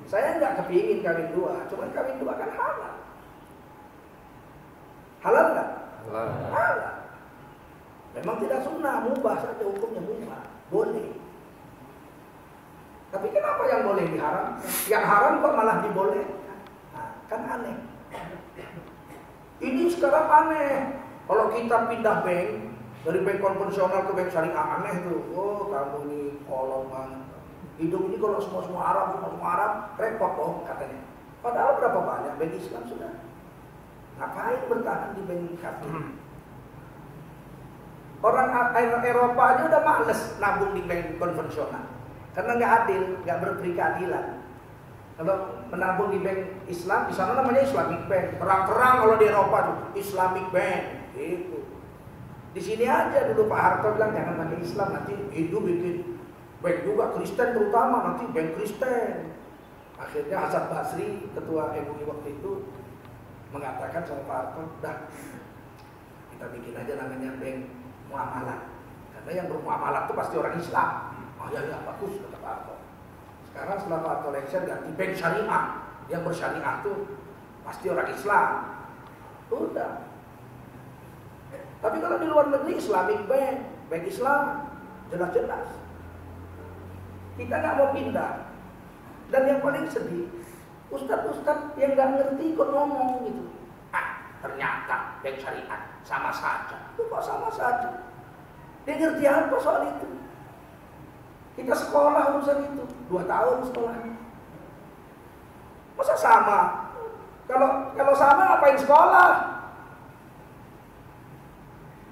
Saya nggak kepingin kawin dua, cuman kawin dua kan halal. Halal nggak? Halal. Memang tidak sunnah, mubah saja, hukumnya mubah, boleh. Tapi kenapa yang boleh diharam? Yang haram kok malah dibolehkan? Nah, kan aneh. Ini sekarang aneh. Kalau kita pindah bank dari bank konvensional ke bank syariah, aneh tuh. Oh, kamu ini kolot banget. Hidup ini kalau semua Arab, repot dong katanya. Padahal berapa banyak bank Islam sudah. Ngapain bertahan di bank kafir? Orang Eropa aja udah males nabung di bank konvensional. Karena nggak adil, nggak berberi keadilan. Kalau menabung di bank Islam, di sana namanya Islamic Bank. Terang-terang kalau di Eropa tuh Islamic Bank, gitu. Di sini aja dulu Pak Harto bilang jangan pakai Islam, nanti Hindu bikin bank juga, Kristen terutama nanti bank Kristen. Akhirnya Hasan Basri, ketua MUI waktu itu, mengatakan sama Pak Harto, dah kita bikin aja namanya bank muamalah. Karena yang bermuamalah itu pasti orang Islam. Oh ya bagus kata Pak Harto. Sekarang setelah Pak Harto lengser ganti bank syariah. Yang bersyariah itu pasti orang Islam. Udah. Tapi kalau di luar negeri Islamic Bank, bank Islam, jelas-jelas. Kita nggak mau pindah. Dan yang paling sedih, ustadz-ustadz yang nggak ngerti ikut ngomong gitu. Ternyata yang syariat sama saja. Itu kok sama saja? Dia ngerti apa soal itu? Kita sekolah urusan itu 2 tahun sekolahnya. Masa sama? Kalau sama ngapain sekolah?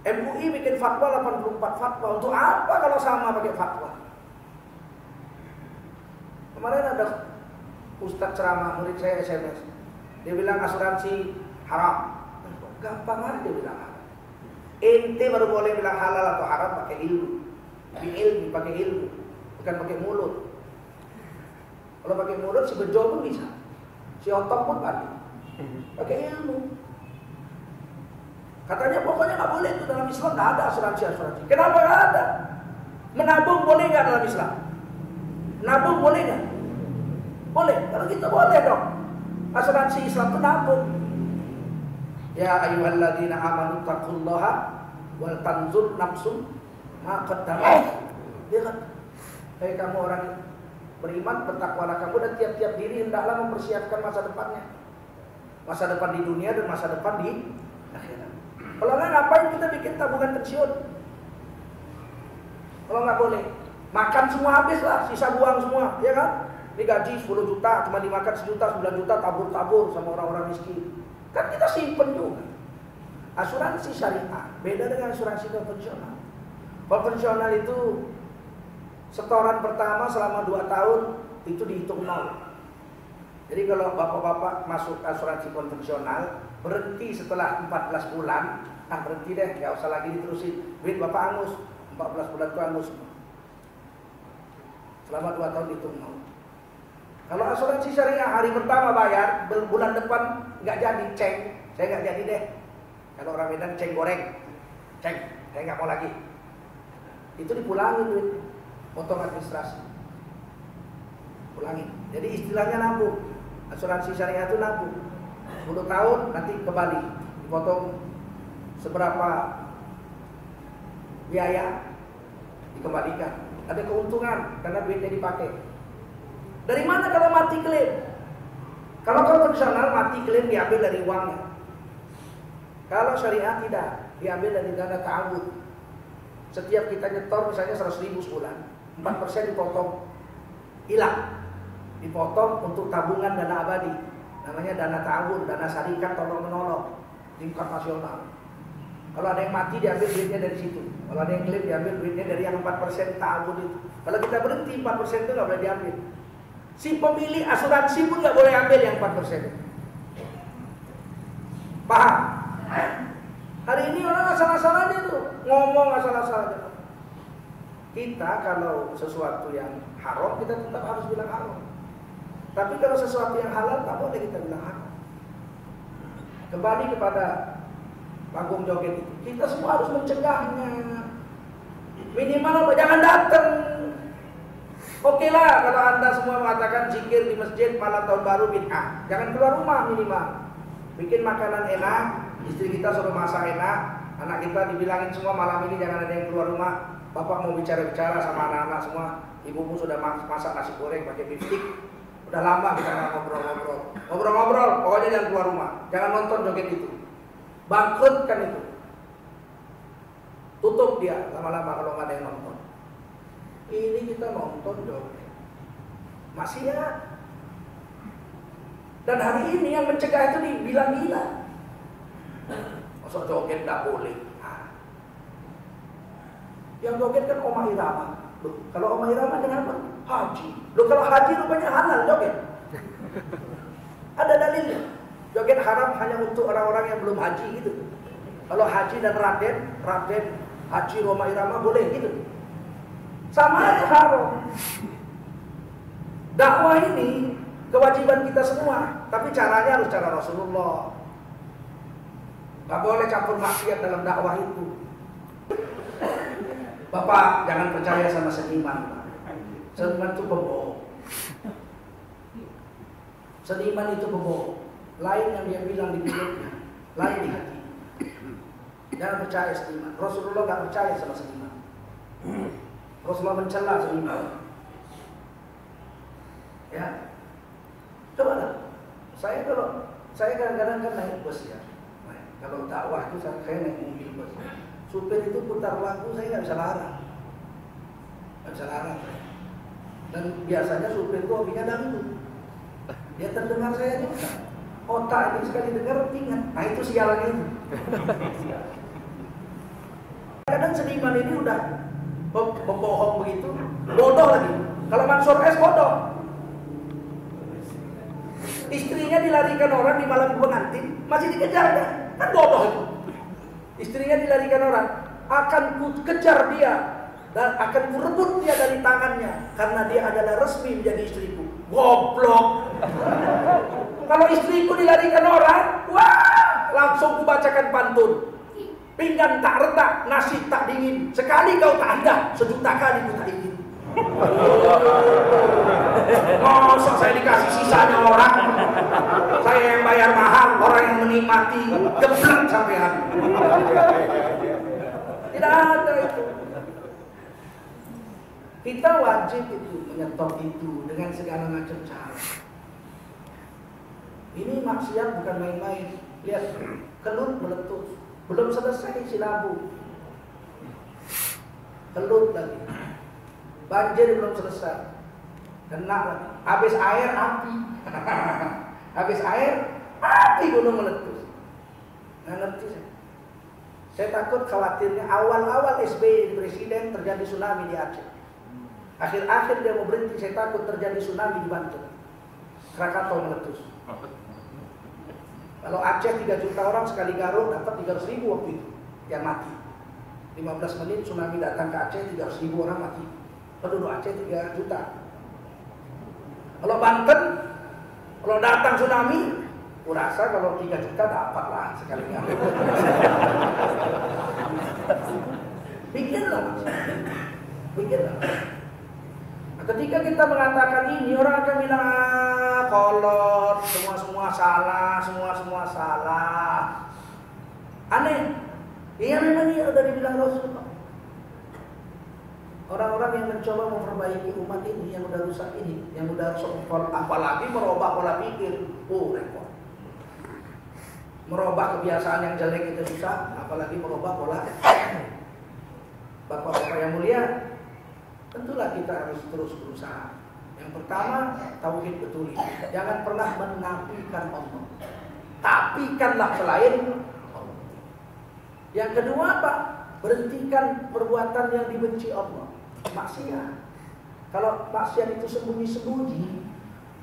MUI bikin fatwa 84 fatwa. Untuk apa kalau sama pakai fatwa? Kemarin ada ustadz ceramah, murid saya SMS. Dia bilang asuransi haram. Gampang aja dia bilang haram. Ente baru boleh bilang halal atau haram pakai ilmu. Pakai ilmu, bukan pakai mulut. Kalau pakai mulut si bejo pun bisa. Si otot pun pakai ilmu. Katanya pokoknya nggak boleh itu dalam Islam, nggak ada asuransi. Kenapa nggak ada? Menabung boleh nggak dalam Islam? Nabung boleh nggak? Boleh. Kalau kita boleh dong. Asuransi Islam itu nabung. Ya ayyuhalladzina amanu taqullaha wal tanzur nafsum ma qaddamat. Dia kan, hai kamu orang beriman, bertakwalah kamu dan tiap-tiap diri hendaklah mempersiapkan masa depannya. Masa depan di dunia dan masa depan di akhirat. Kalau nggak, ngapain kita bikin tabungan pensiun? Kalau nggak boleh, makan semua habis lah, sisa buang semua, ya kan? Ini gaji 10 juta, cuma dimakan 1 juta, 9 juta, tabur-tabur sama orang-orang miskin. Kan kita simpen juga. Asuransi syariah beda dengan asuransi konvensional. Konvensional itu setoran pertama selama 2 tahun itu dihitung 0. Jadi kalau bapak-bapak masuk asuransi konvensional, berhenti setelah 14 bulan, berhenti deh, nggak usah lagi diterusin. Duit bapak angus, 14 bulan itu angus. Selama 2 tahun dihitung 0. Kalau asuransi syariah hari pertama bayar, bulan depan nggak jadi, ceng, saya nggak jadi deh. Kalau orang Medan ceng goreng, ceng, saya nggak mau lagi. Itu dipulangin duit, potong administrasi, pulangin. Jadi istilahnya nabung. Asuransi syariah itu nabung. 10 tahun nanti kembali, dipotong seberapa biaya dikembalikan. Ada keuntungan karena duitnya dipakai. Dari mana kalau mati klaim? Kalau konvensional mati klaim diambil dari uangnya. Kalau syariah tidak, diambil dari dana ta'awud. Setiap kita nyetor misalnya 100.000 sebulan, 4% dipotong, hilang. Dipotong untuk tabungan dana abadi. Namanya dana ta'awud, dana syarikat tolong menolong, tingkat nasional. Kalau ada yang mati diambil duitnya dari situ. Kalau ada yang klaim diambil duitnya dari yang 4% ta'awud itu. Kalau kita berhenti 4% itu nggak boleh diambil. Si pemilik asuransi pun nggak boleh ambil yang 4%. Paham? Hari ini orang asal-asalan aja tuh, ngomong asal-asalan aja. Kita kalau sesuatu yang haram, kita tetap harus bilang haram. Tapi kalau sesuatu yang halal, tak boleh kita bilang haram. Kembali kepada panggung joget itu, kita semua harus mencegahnya. Minimal apa? Jangan datang. Oke lah kalau anda semua mengatakan zikir di masjid malam tahun baru bid'ah, jangan keluar rumah minimal. Bikin makanan enak, istri kita suruh masak enak, anak kita dibilangin semua malam ini jangan ada yang keluar rumah. Bapak mau bicara-bicara sama anak-anak semua, ibumu sudah masak nasi goreng pakai biftik. Udah lama kita nggak ngobrol-ngobrol, pokoknya jangan keluar rumah, jangan nonton joget itu, bangkrutkan itu, tutup dia lama-lama kalau nggak ada yang nonton. Ini kita nonton joget, maksiat. Dan hari ini yang mencegah itu dibilang-bilang, masa joget nggak boleh. Yang joget kan Oma Irama. Loh, kalau Oma Irama dengan apa? Haji. Loh, kalau haji rupanya halal joget. Ada dalilnya. Joget haram hanya untuk orang-orang yang belum haji gitu. Kalau haji dan Raden, haji Oma Irama boleh gitu. Sama aja haram. Dakwah ini kewajiban kita semua, tapi caranya harus cara Rasulullah. Gak boleh campur maksiat dalam dakwah itu. Bapak jangan percaya sama seniman. Seniman itu pembohong. Seniman itu pembohong. Lain yang dia bilang di mulutnya, lain di hati. Jangan percaya seniman. Rasulullah gak percaya sama seniman. Rasulullah mencela seniman. Saya kadang-kadang kan naik bus ya. Nah, kalau dakwah itu saya naik mobil bus. Supir itu putar lagu saya nggak bisa larang. Dan biasanya supir itu hobinya dangdut. Dia terdengar saya juga. Otak ini sekali dengar ingat. Nah itu sialannya itu. Kadang seniman ini udah pembohong begitu, bodoh lagi. Kalau Mansur S bodoh. Istrinya dilarikan orang di malam pengantin, masih dikejar kan bodoh itu. Istrinya dilarikan orang, akan ku kejar dia dan akan ku rebut dia dari tangannya karena dia adalah resmi menjadi istriku. Goblok. Kalau istriku dilarikan orang, wah, langsung ku bacakan pantun. Pinggan tak retak, nasi tak dingin. Sekali kau tak ada, sejuta kali ku tak ingin. Masa saya dikasih sisanya orang, saya yang bayar mahal, orang yang menikmati geblek sampai habis. Tidak ada itu. Kita wajib itu menyetop itu dengan segala macam cara. Ini maksiat bukan main-main. Lihat, kelut meletus, belum selesai silabu, kelut lagi. Banjir belum selesai, kena lagi. Habis air api, habis air api gunung meletus. Nggak ngerti saya. Saya takut khawatirnya awal-awal SBY presiden terjadi tsunami di Aceh. Akhir-akhir dia mau berhenti, saya takut terjadi tsunami di Banten. Krakatau meletus. Kalau Aceh 3 juta orang sekali garuk dapat 300.000 waktu itu yang mati. 15 menit tsunami datang ke Aceh, 300.000 orang mati. Penduduk Aceh 3 juta. Kalau Banten, kalau datang tsunami, kurasa kalau 3 juta dapat lah sekali garuk. Bikinlah. Ketika kita mengatakan ini, orang akan bilang kolot, semua salah. Aneh. Iya memang ini udah dibilang Rasulullah. Orang-orang yang mencoba memperbaiki umat ini, yang udah rusak ini, yang udah apalagi merubah pola pikir, repot. Merubah kebiasaan yang jelek itu susah, apalagi merubah pola. Bapak-bapak yang mulia, tentulah kita harus terus berusaha. Yang pertama, tauhid betul. Jangan pernah menafikan Allah. Tapikanlah selain Allah. Yang kedua apa? Berhentikan perbuatan yang dibenci Allah. Maksiat. Kalau maksiat itu sembunyi-sembunyi,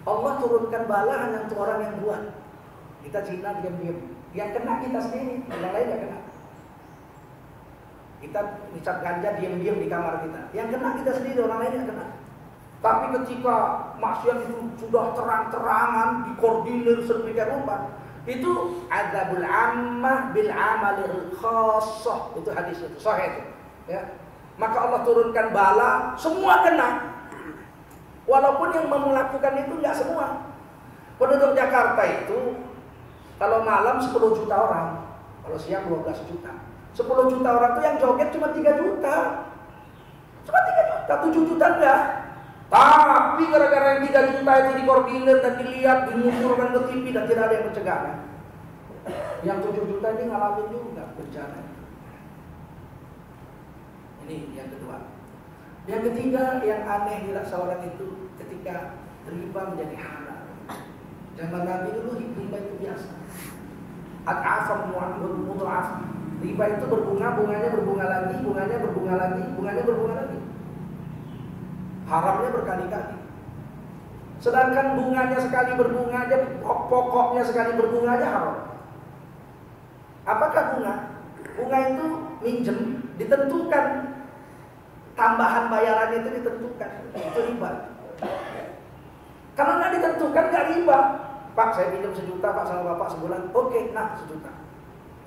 Allah turunkan bala hanya untuk orang yang buat. Kita zina diam-diam. Yang kena kita sendiri, yang lain tidak kena. Kita hisap ganja diam-diam di kamar kita. Yang kena kita sendiri, orang lain yang kena. Tapi ketika maksiat itu sudah terang-terangan, dikoordinir sedemikian rupa, itu adzabul ammah bil amalil khassah. Itu hadis itu, sahih itu. Ya. Maka Allah turunkan bala, semua kena. Walaupun yang melakukan itu enggak semua. Penduduk Jakarta itu kalau malam 10 juta orang, kalau siang 12 juta. 10 juta orang itu yang joget cuma 3 juta. Cuma 3 juta, 7 juta enggak. Tapi gara-gara yang 3 juta itu dikoordinir dan dilihat, dimunculkan ke TV dan tidak ada yang mencegahnya. Yang 7 juta ini ngalamin juga bencana. Ini yang kedua. Yang ketiga, yang aneh dirasa orang itu ketika riba menjadi halal. Zaman Nabi dulu riba itu biasa. At-afam mu'amud riba itu berbunga, bunganya berbunga lagi, bunganya berbunga lagi, bunganya berbunga lagi. Haramnya berkali-kali. Sedangkan bunganya sekali berbunga aja, pokoknya sekali berbunga aja haram. Apakah bunga? Bunga itu minjem, ditentukan. Tambahan bayarannya itu ditentukan. Itu riba. Kalau nggak ditentukan nggak riba. Pak, saya pinjam 1 juta Pak sama Bapak sebulan. Oke, nah 1 juta.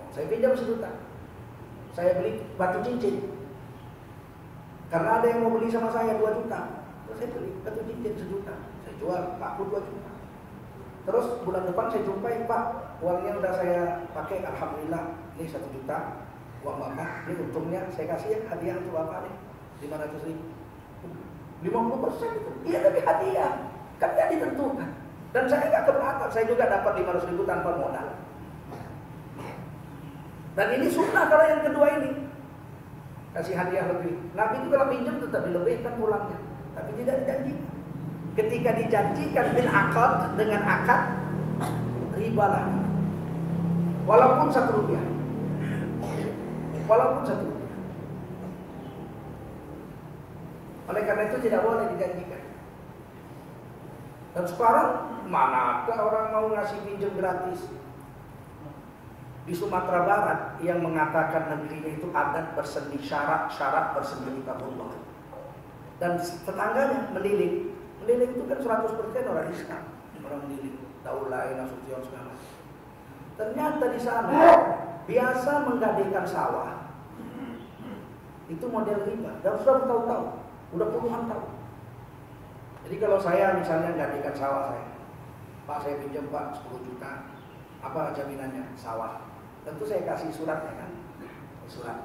Saya pinjam 1 juta. Saya beli batu cincin. Karena ada yang mau beli sama saya 2 juta. Terus saya beli batu cincin 1 juta. Saya jual Pak 2 juta. Terus bulan depan saya jumpai, Pak, uangnya udah saya pakai, alhamdulillah. Ini 1 juta uang Bapak. Ini untungnya saya kasih hadiah untuk Bapak nih 500.000. 50% itu. Iya, tapi hadiah. Kan tidak ditentukan. Dan saya nggak keberatan, saya juga dapat 500 ribu tanpa modal. Dan ini sunnah kalau yang kedua ini. Kasih hadiah lebih. Nabi itu kalau pinjam tetap dilebihkan pulangnya. Tapi tidak dijanjikan. Ketika dijanjikan bil akad, dengan akad, riba lagi. Walaupun 1 rupiah. Walaupun 1 rupiah. Oleh karena itu tidak boleh dijanjikan. Dan sekarang mana ada orang mau ngasih pinjam gratis? Di Sumatera Barat yang mengatakan negerinya itu adat bersendi, syarat bersendi kitabullah. Dan tetangganya menilik itu kan 100% orang Islam, orang menilik, Daulay, Nasution segala. Ternyata di sana biasa menggadaikan sawah. Itu model riba. Dan sudah bertahun-tahun, udah puluhan tahun. Jadi kalau saya misalnya gadaikan sawah saya, Pak saya pinjam Pak 10 juta, apa jaminannya? Sawah. Tentu saya kasih suratnya kan, surat.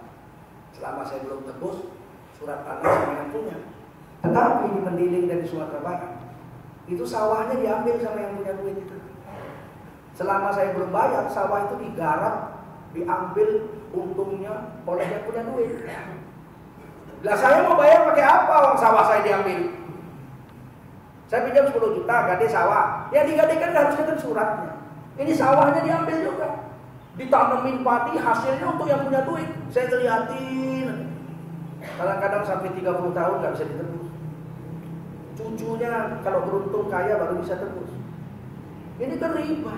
Selama saya belum tebus, surat tanah saya yang punya. Tetapi di Mendiling dan di Sumatera Barat, itu sawahnya diambil sama yang punya duit itu. Selama saya belum bayar, sawah itu digarap, diambil untungnya oleh yang punya duit. Lah saya mau bayar pakai apa uang sawah saya diambil? Saya pinjam 10 juta, gade sawah. Yang digadekan harusnya kan suratnya. Ini sawahnya diambil juga. Ditanemin padi, hasilnya untuk yang punya duit. Saya ngeliatin. Kadang-kadang sampai 30 tahun nggak bisa ditebus. Cucunya kalau beruntung kaya baru bisa tebus. Ini kan riba.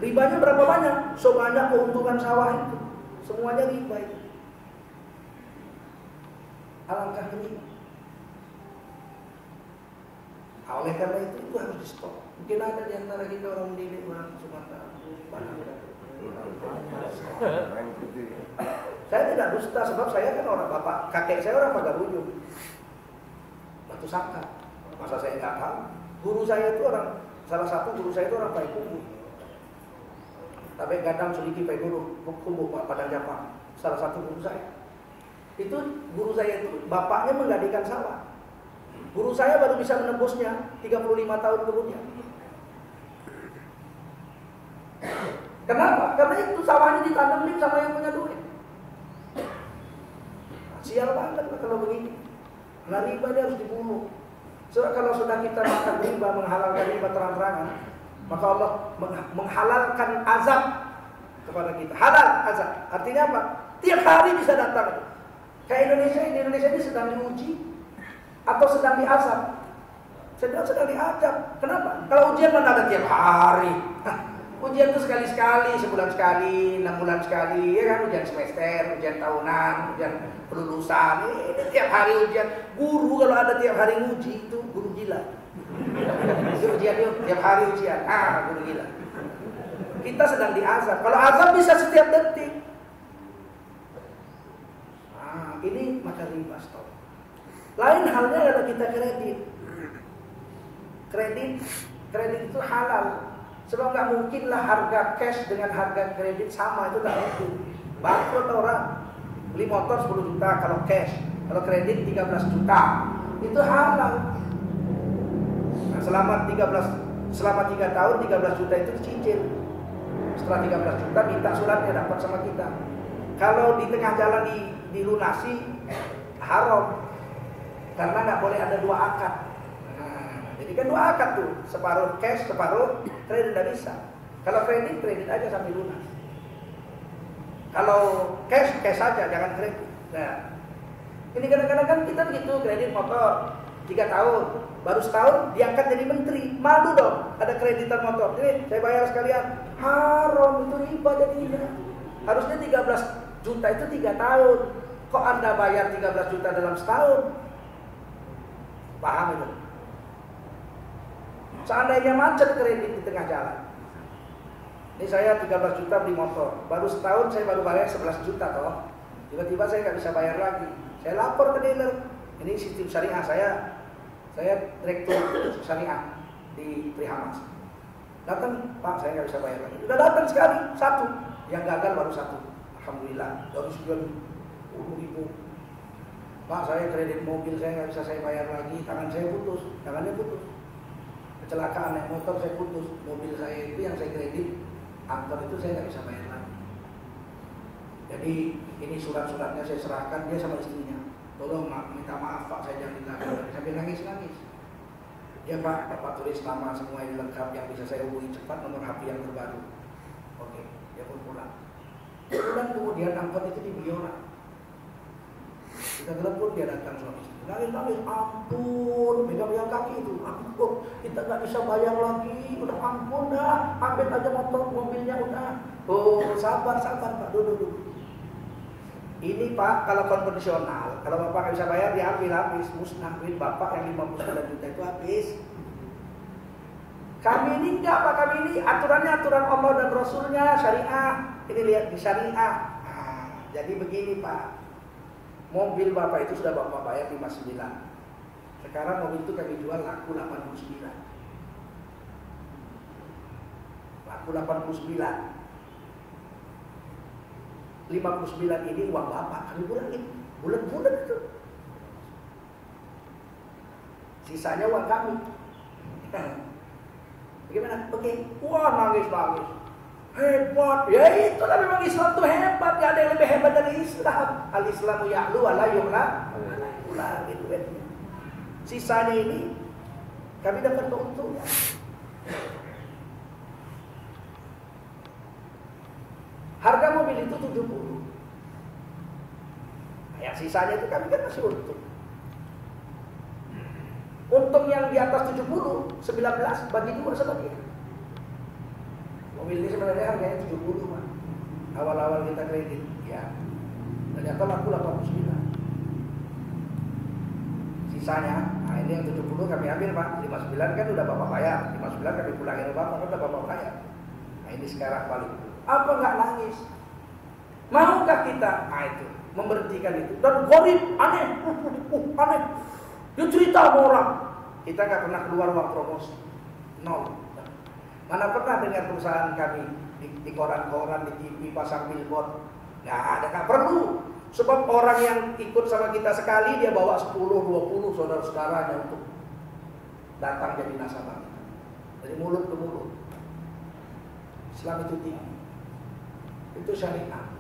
Ribanya berapa banyak? Sebanyak keuntungan sawah itu. Semuanya riba itu. Alangkah riba. Oleh karena itu harus di stop. Mungkin ada di antara kita orang Mendiling, orang Sumatera. Saya tidak dusta sebab saya kan orang bapak, kakek saya orang Pagaruyung, Batu Sangka. Masa saya nggak tahu? Guru saya itu orang, salah satu guru saya itu orang Payakumbuh. Tapi Gadang Suliki Payakumbuh Padang Japang. Salah satu guru saya. Itu guru saya itu bapaknya menggadaikan sawah. Guru saya baru bisa menembusnya 35 tahun kemudian. Kenapa? Karena itu sawahnya ditanemin sama yang punya duit. Sial banget kalau begini. Nah riba dia harus dibunuh. Sebab kalau sudah kita makan riba, menghalalkan riba terang-terangan, maka Allah menghalalkan azab kepada kita. Halal azab. Artinya apa? Tiap hari bisa datang. Kayak Indonesia ini sedang diuji atau sedang diazab. Sedang diazab. Kenapa? Kalau ujian mana ada tiap hari. Ujian itu sekali-sekali, sebulan sekali, 6 bulan sekali, ya kan? Ujian semester, ujian tahunan, ujian kelulusan. Ini tiap hari ujian. Guru kalau ada tiap hari nguji itu guru gila. Itu ujian itu tiap hari ujian. Guru gila. Kita sedang diazab. Kalau azab bisa setiap detik. Ini maka riba stop. Lain halnya kalau kita kredit. Kredit itu halal. Sebab nggak mungkinlah harga cash dengan harga kredit sama, itu nggak mungkin. Bangkrut orang. Beli motor 10 juta kalau cash, kalau kredit 13 juta. Itu halal. Nah, selama 3 tahun 13 juta itu dicicil. Setelah 13 juta minta suratnya dapat sama kita. Kalau di tengah jalan dilunasi haram. Karena nggak boleh ada 2 akad. Jadi kan 2 akad tuh, separuh cash, separuh kredit tidak bisa. Kalau kredit aja sampai lunas. Kalau cash aja, jangan kredit. Nah, ini kadang-kadang kan kita begitu, kredit motor 3 tahun, baru setahun diangkat jadi menteri, malu dong. Ada kreditan motor, ini saya bayar sekalian, haram itu riba jadinya. Harusnya 13 juta itu 3 tahun. Kok Anda bayar 13 juta dalam setahun? Paham itu? Seandainya macet kredit di tengah jalan. Ini saya 13 juta beli motor, baru setahun saya baru bayar 11 juta toh. Tiba-tiba saya nggak bisa bayar lagi. Saya lapor ke dealer. Ini sistem syariah saya direktur syariah di Prihamas. Datang, Pak saya nggak bisa bayar lagi. Sudah datang sekali, 1. Yang gagal baru 1. Alhamdulillah, baru 90.000. Pak, saya kredit mobil saya nggak bisa saya bayar lagi, tangannya putus. Kecelakaan naik motor saya putus, mobil saya itu yang saya kredit, angkot itu saya nggak bisa bayar lagi. Jadi ini surat-suratnya saya serahkan, dia sama istrinya. Tolong minta maaf Pak, saya jangan ditanggung. Sampai nangis. Ya Pak, Bapak tulis nama semua ini lengkap yang bisa saya hubungi cepat, nomor HP yang terbaru. Oke, dia pun pulang. Kemudian angkot itu di Biora. Kita telepon, dia datang suami istri. Nangis, ampun, pegang kaki itu, ampun, kita nggak bisa bayar lagi, udah ampun dah, ambil aja mobilnya udah. Oh, sabar Pak, duduk. Ini Pak, kalau konvensional, kalau Bapak nggak bisa bayar, diambil habis, musnah duit Bapak yang 59 juta itu habis. Kami ini enggak Pak, kami ini aturannya aturan Allah dan Rasulnya, syariah. Ini lihat di syariah. Nah, jadi begini Pak. Mobil Bapak itu sudah Bapak bayar 59. Sekarang mobil itu kami jual laku 89. Laku 89. 59 ini uang Bapak, kami kurangin. Bulan-bulan itu. Sisanya uang kami. Bagaimana? Oke. Wah, nangis. Hebat, ya itulah memang Islam itu hebat, gak ada yang lebih hebat dari Islam. Al-Islamu ya'lu wa la yu'la. Gitu. Sisanya ini kami dapat keuntungan. Harga mobil itu 70. Nah, yang sisanya itu kami kan masih untung. Untung yang di atas 70, 19 bagi 2 sama dia. Mobil ini sebenarnya harganya 70 Pak. Awal-awal kita kredit, ya. Ternyata laku 89. Sisanya, nah ini yang 70 kami ambil Pak. 59 kan udah Bapak bayar. 59 kami pulangin ke Bapak, kan udah Bapak bayar. Nah ini sekarang balik. Apa nggak nangis? Maukah kita? Nah itu, memberhentikan itu. Dan gorib, aneh. Dia cerita sama orang. Kita nggak pernah keluar uang promosi. Nol. Mana pernah dengar perusahaan kami di koran-koran, di TV, pasang billboard. Nggak perlu. Sebab orang yang ikut sama kita sekali, dia bawa 10, 20 saudara-saudaranya untuk datang jadi nasabah. Dari mulut ke mulut. Islam itu tinggi. Itu syariah.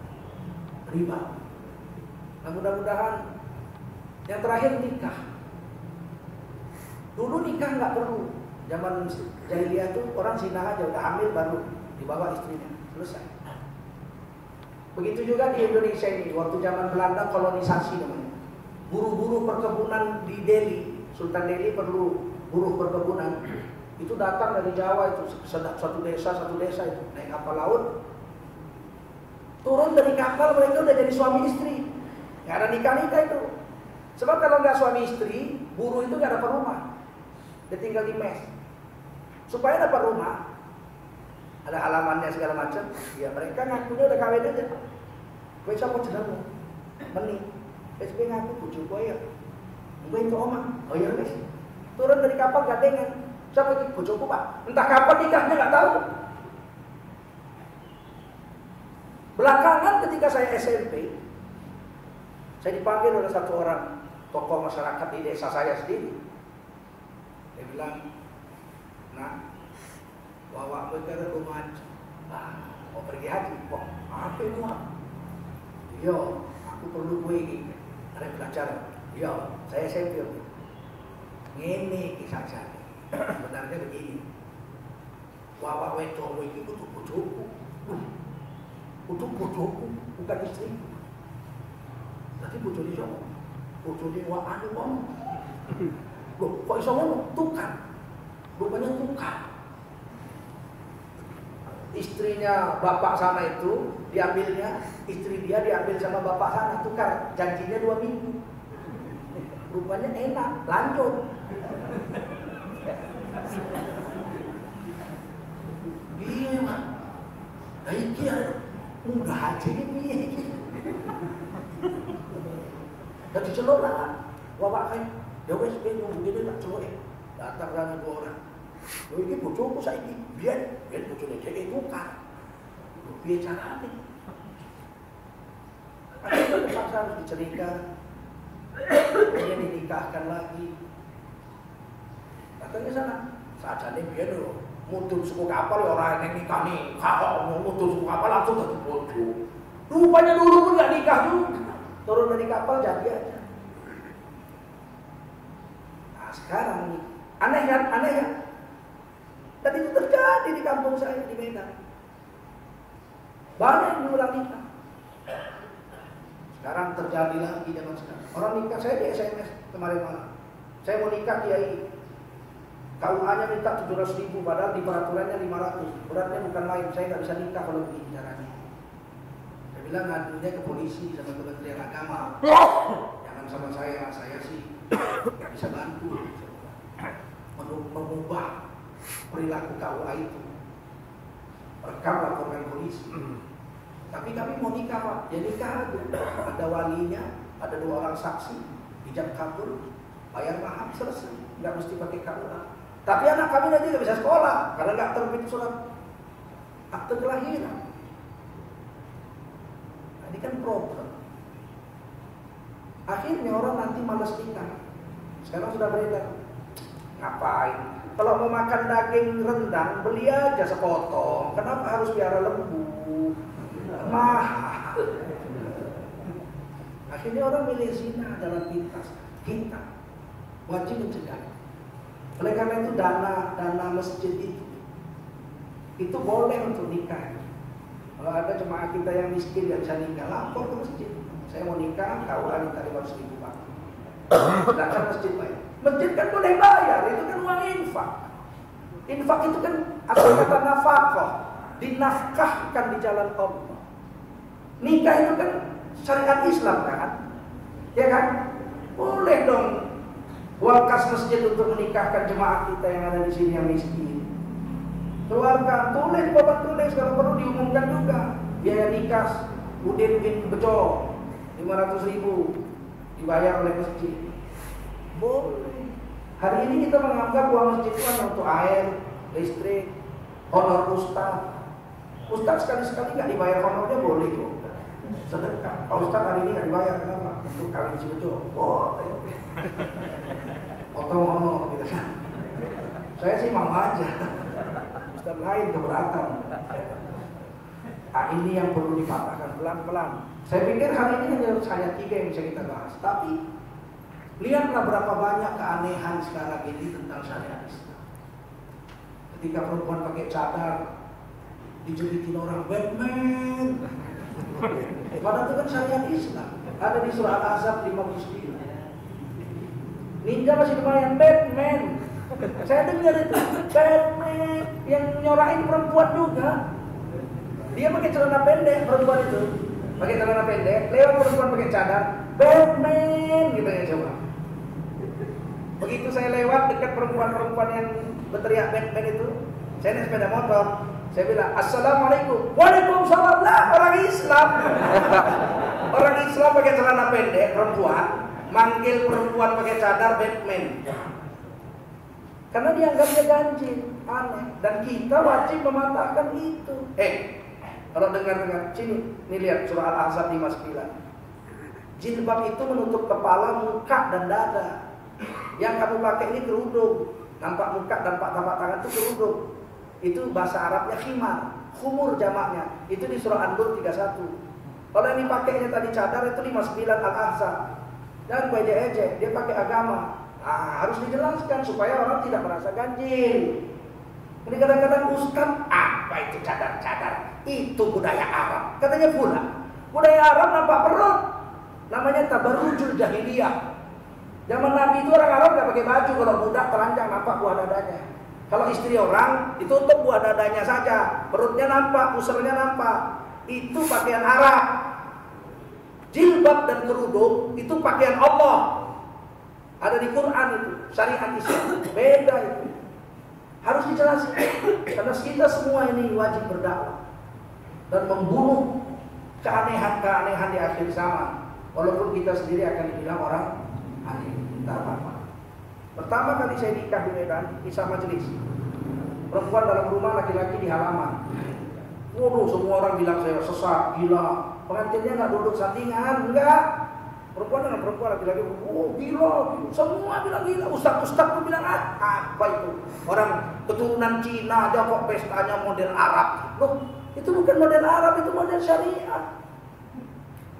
Riba. Nah mudah-mudahan yang terakhir nikah. Dulu nikah nggak perlu. Zaman jahiliyah itu orang zina aja, udah hamil baru dibawa istrinya, selesai. Begitu juga di Indonesia ini, waktu zaman Belanda kolonisasi namanya. Buruh-buruh perkebunan di Delhi, Sultan Delhi perlu buruh perkebunan. Itu datang dari Jawa itu, satu desa itu, naik kapal laut. Turun dari kapal mereka udah jadi suami istri. Nggak ada nikah itu. Sebab kalau nggak suami istri, buruh itu nggak dapat rumah. Dia tinggal di mes. Supaya dapat rumah, ada halamannya segala macam. Ya mereka ngakunya udah kawin aja. Gue siapa jenengmu? Meni. Gue ngaku bujuk gue ya. Gue itu omah. Oh iya guys. Turun dari kapal gandengan. Siapa itu bujuku Pak? Entah kapan nikahnya nggak tahu. Belakangan ketika saya SMP, saya dipanggil oleh satu orang tokoh masyarakat di desa saya sendiri. Dia bilang, nah, bawa mereka ke rumah. Mau pergi haji. Wah, apa itu? Iya, aku perlu kue ini. Ada pelajaran. Iya, saya SMP. Ini kisah saya. Sebenarnya begini. Bawa wedo ini butuh bojoku. Butuh bojoku, bukan istri. Tadi bojo di siapa? Bojo di anu wong. Loh, kok iso ngono? Tukar. Rupanya tukar. Istrinya bapak sana itu diambilnya, istri dia diambil sama bapak sana, tukar. Janjinya 2 minggu. Rupanya enak, lanjut. Iya mah. Nah iki udah aja ini. Jadi celok lah. Bapak kan, ya wes bingung begini tak celok. Datang sana 2 orang. Lho iki bojoku saiki, biyen bojone dhek tukar. Lho piye carane? Akhirnya terpaksa harus diceritakan. Dia dinikahkan lagi. Datangnya sana, saja nih dia dulu. Mutu suku kapal orang yang nikah nih, kalau mutu suku kapal langsung jadi bodoh. Rupanya dulu pun nggak nikah juga, turun dari kapal jadi aja. Nah sekarang nih, aneh kan? Dan itu terjadi di kampung saya di Medan. Banyak yang diulang nikah. Sekarang terjadi lagi zaman sekarang. Orang nikah, saya di SMS kemarin malam. Saya mau nikah Kiai. KUA-nya minta 700.000, padahal di peraturannya 500. Beratnya bukan main, saya nggak bisa nikah kalau begini caranya. Saya bilang ngadunya ke polisi sama Kementerian Agama. Jangan sama saya sih nggak bisa bantu. Mengubah perilaku KUA itu. Rekam laporan polisi. Tapi kami mau nikah Pak, ya nikah aja. Ada walinya, ada 2 orang saksi, ijab kabul, bayar mahar, selesai. Nggak mesti pakai KUA. Tapi anak kami nanti nggak bisa sekolah karena nggak terbit surat akte kelahiran. Nah, ini kan problem. Akhirnya orang nanti malas nikah. Sekarang sudah beredar. Ngapain? Kalau mau makan daging rendang, beli aja sepotong. Kenapa harus piara lembu? Mahal. Akhirnya orang milih zina dalam pintas. Kita wajib mencegah. Oleh karena itu dana masjid itu boleh untuk nikah. Kalau ada jemaah kita yang miskin yang bisa nikah, lapor ke masjid. Saya mau nikah, KUA minta 500.000 Pak. Sedangkan masjid bayar. Masjid kan boleh bayar, itu kan uang infak. Infak itu kan asal kata nafkah, dinafkahkan di jalan Allah. Nikah itu kan syariat Islam kan, ya kan? Boleh dong uang kas masjid untuk menikahkan jemaah kita yang ada di sini yang miskin. Keluarga tulis, bapak tulis, kalau perlu diumumkan juga. Biaya nikah Udin bin Bejo 500.000 dibayar oleh masjid. Boleh. Hari ini kita menganggap uang masjid itu kan untuk air, listrik, honor ustaz. Ustaz sekali-sekali nggak dibayar honornya boleh kok. Sedekah. Pak Ustaz hari ini nggak dibayar, kenapa? Untuk kalian si Bejo. Boleh. Potong honor gitu kan. Saya sih mau aja. Ustaz lain keberatan. Ini yang perlu dipatahkan pelan-pelan. Saya pikir hari ini hanya 3 yang bisa kita bahas. Tapi lihatlah berapa banyak keanehan sekarang ini tentang syariat Islam. Ketika perempuan pakai cadar dijulukin orang Batman. Padahal itu kan syariat Islam. Ada di surah Al-Ahzab 59. Ninja masih lumayan Batman. Saya dengar itu Batman yang nyorain perempuan juga. Dia pakai celana pendek, perempuan itu pakai celana pendek, lewat perempuan pakai cadar, Batman gitu ya coba. Begitu saya lewat dekat perempuan-perempuan yang berteriak Batman itu, saya naik sepeda motor, saya bilang Assalamualaikum, Waalaikumsalam lah, orang Islam. Orang Islam pakai celana pendek, perempuan manggil perempuan pakai cadar Batman. Karena dianggapnya ganjil, aneh, dan kita wajib mematahkan itu. Kalau dengar sini, nih lihat surah Al-Ahzab 59. Jilbab itu menutup kepala, muka dan dada. Yang kamu pakai ini kerudung, nampak muka dan tapak tangan itu kerudung. Itu bahasa Arabnya khimar, khumur jamaknya. Itu di surah An-Nur 31. Kalau yang dipakainya tadi cadar itu 59 Al-Ahzab. Dan ejek-ejek, dia pakai agama. Nah, harus dijelaskan supaya orang tidak merasa ganjil. Ini kadang-kadang Ustaz, apa itu cadar-cadar? Itu budaya Arab. Katanya pula, budaya Arab nampak perut. Namanya tabarrujul jahiliyah. Zaman Nabi itu orang Arab gak pakai baju. Kalau budak telanjang nampak buah dadanya. Kalau istri orang, ditutup buah dadanya saja. Perutnya nampak, pusernya nampak. Itu pakaian Arab. Jilbab dan kerudung itu pakaian Allah. Ada di Quran itu, syariat Islam. Beda itu. Harus dijelaskan. Karena kita semua ini wajib berdakwah dan membunuh keanehan-keanehan di akhir zaman. Walaupun kita sendiri akan dibilang orang aneh. Tidak apa-apa. Pertama kali saya nikah di Medan, kisah majelis. Perempuan dalam rumah, laki-laki di halaman. Waduh, semua orang bilang saya sesat, gila. Pengantinnya nggak duduk sampingan, enggak. Perempuan dengan perempuan, laki-laki, oh gila, semua bilang gila. Ustaz-ustaz pun bilang apa itu? Orang keturunan Cina aja kok pestanya model Arab. Loh, itu bukan model Arab, itu model syariat.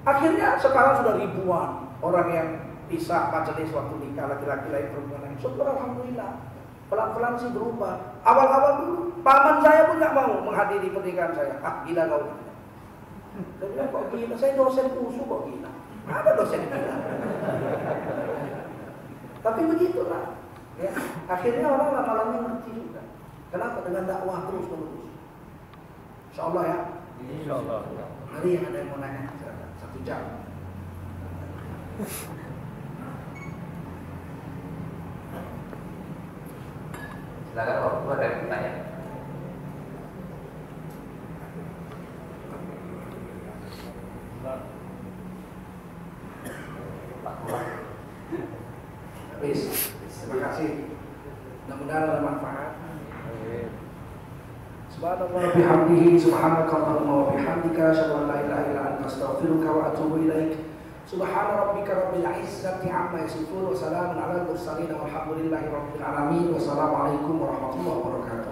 Akhirnya sekarang sudah ribuan orang yang pisah majelis waktu nikah, laki-laki lain, perempuan lain. Syukur alhamdulillah. Pelan-pelan sih berubah. Awal-awal dulu, paman saya pun nggak mau menghadiri pernikahan saya. Gila kau. Saya bilang kok gila, saya dosen usul kok gila. Ada dosen gila. Tapi begitulah. Ya. Akhirnya orang lama-lama ngerti juga. Kenapa? Dengan dakwah terus-menerus. Insyaallah ya. Insyaallah. Hari yang ada yang mau nanya, 1 jam. Silakan waktu ada yang bertanya. Habis. Terima kasih. Mudah-mudahan ada manfaat. Subhanallah bihamdihi subhanakallahumma wa bihamdika asyhadu an la ilaha illa anta astaghfiruka wa atubu ilaik. Subhana rabbika rabbil izzati amma yasifun wa salamun alal mursalin walhamdulillahi rabbil alamin. Wassalamualaikum warahmatullahi wabarakatuh.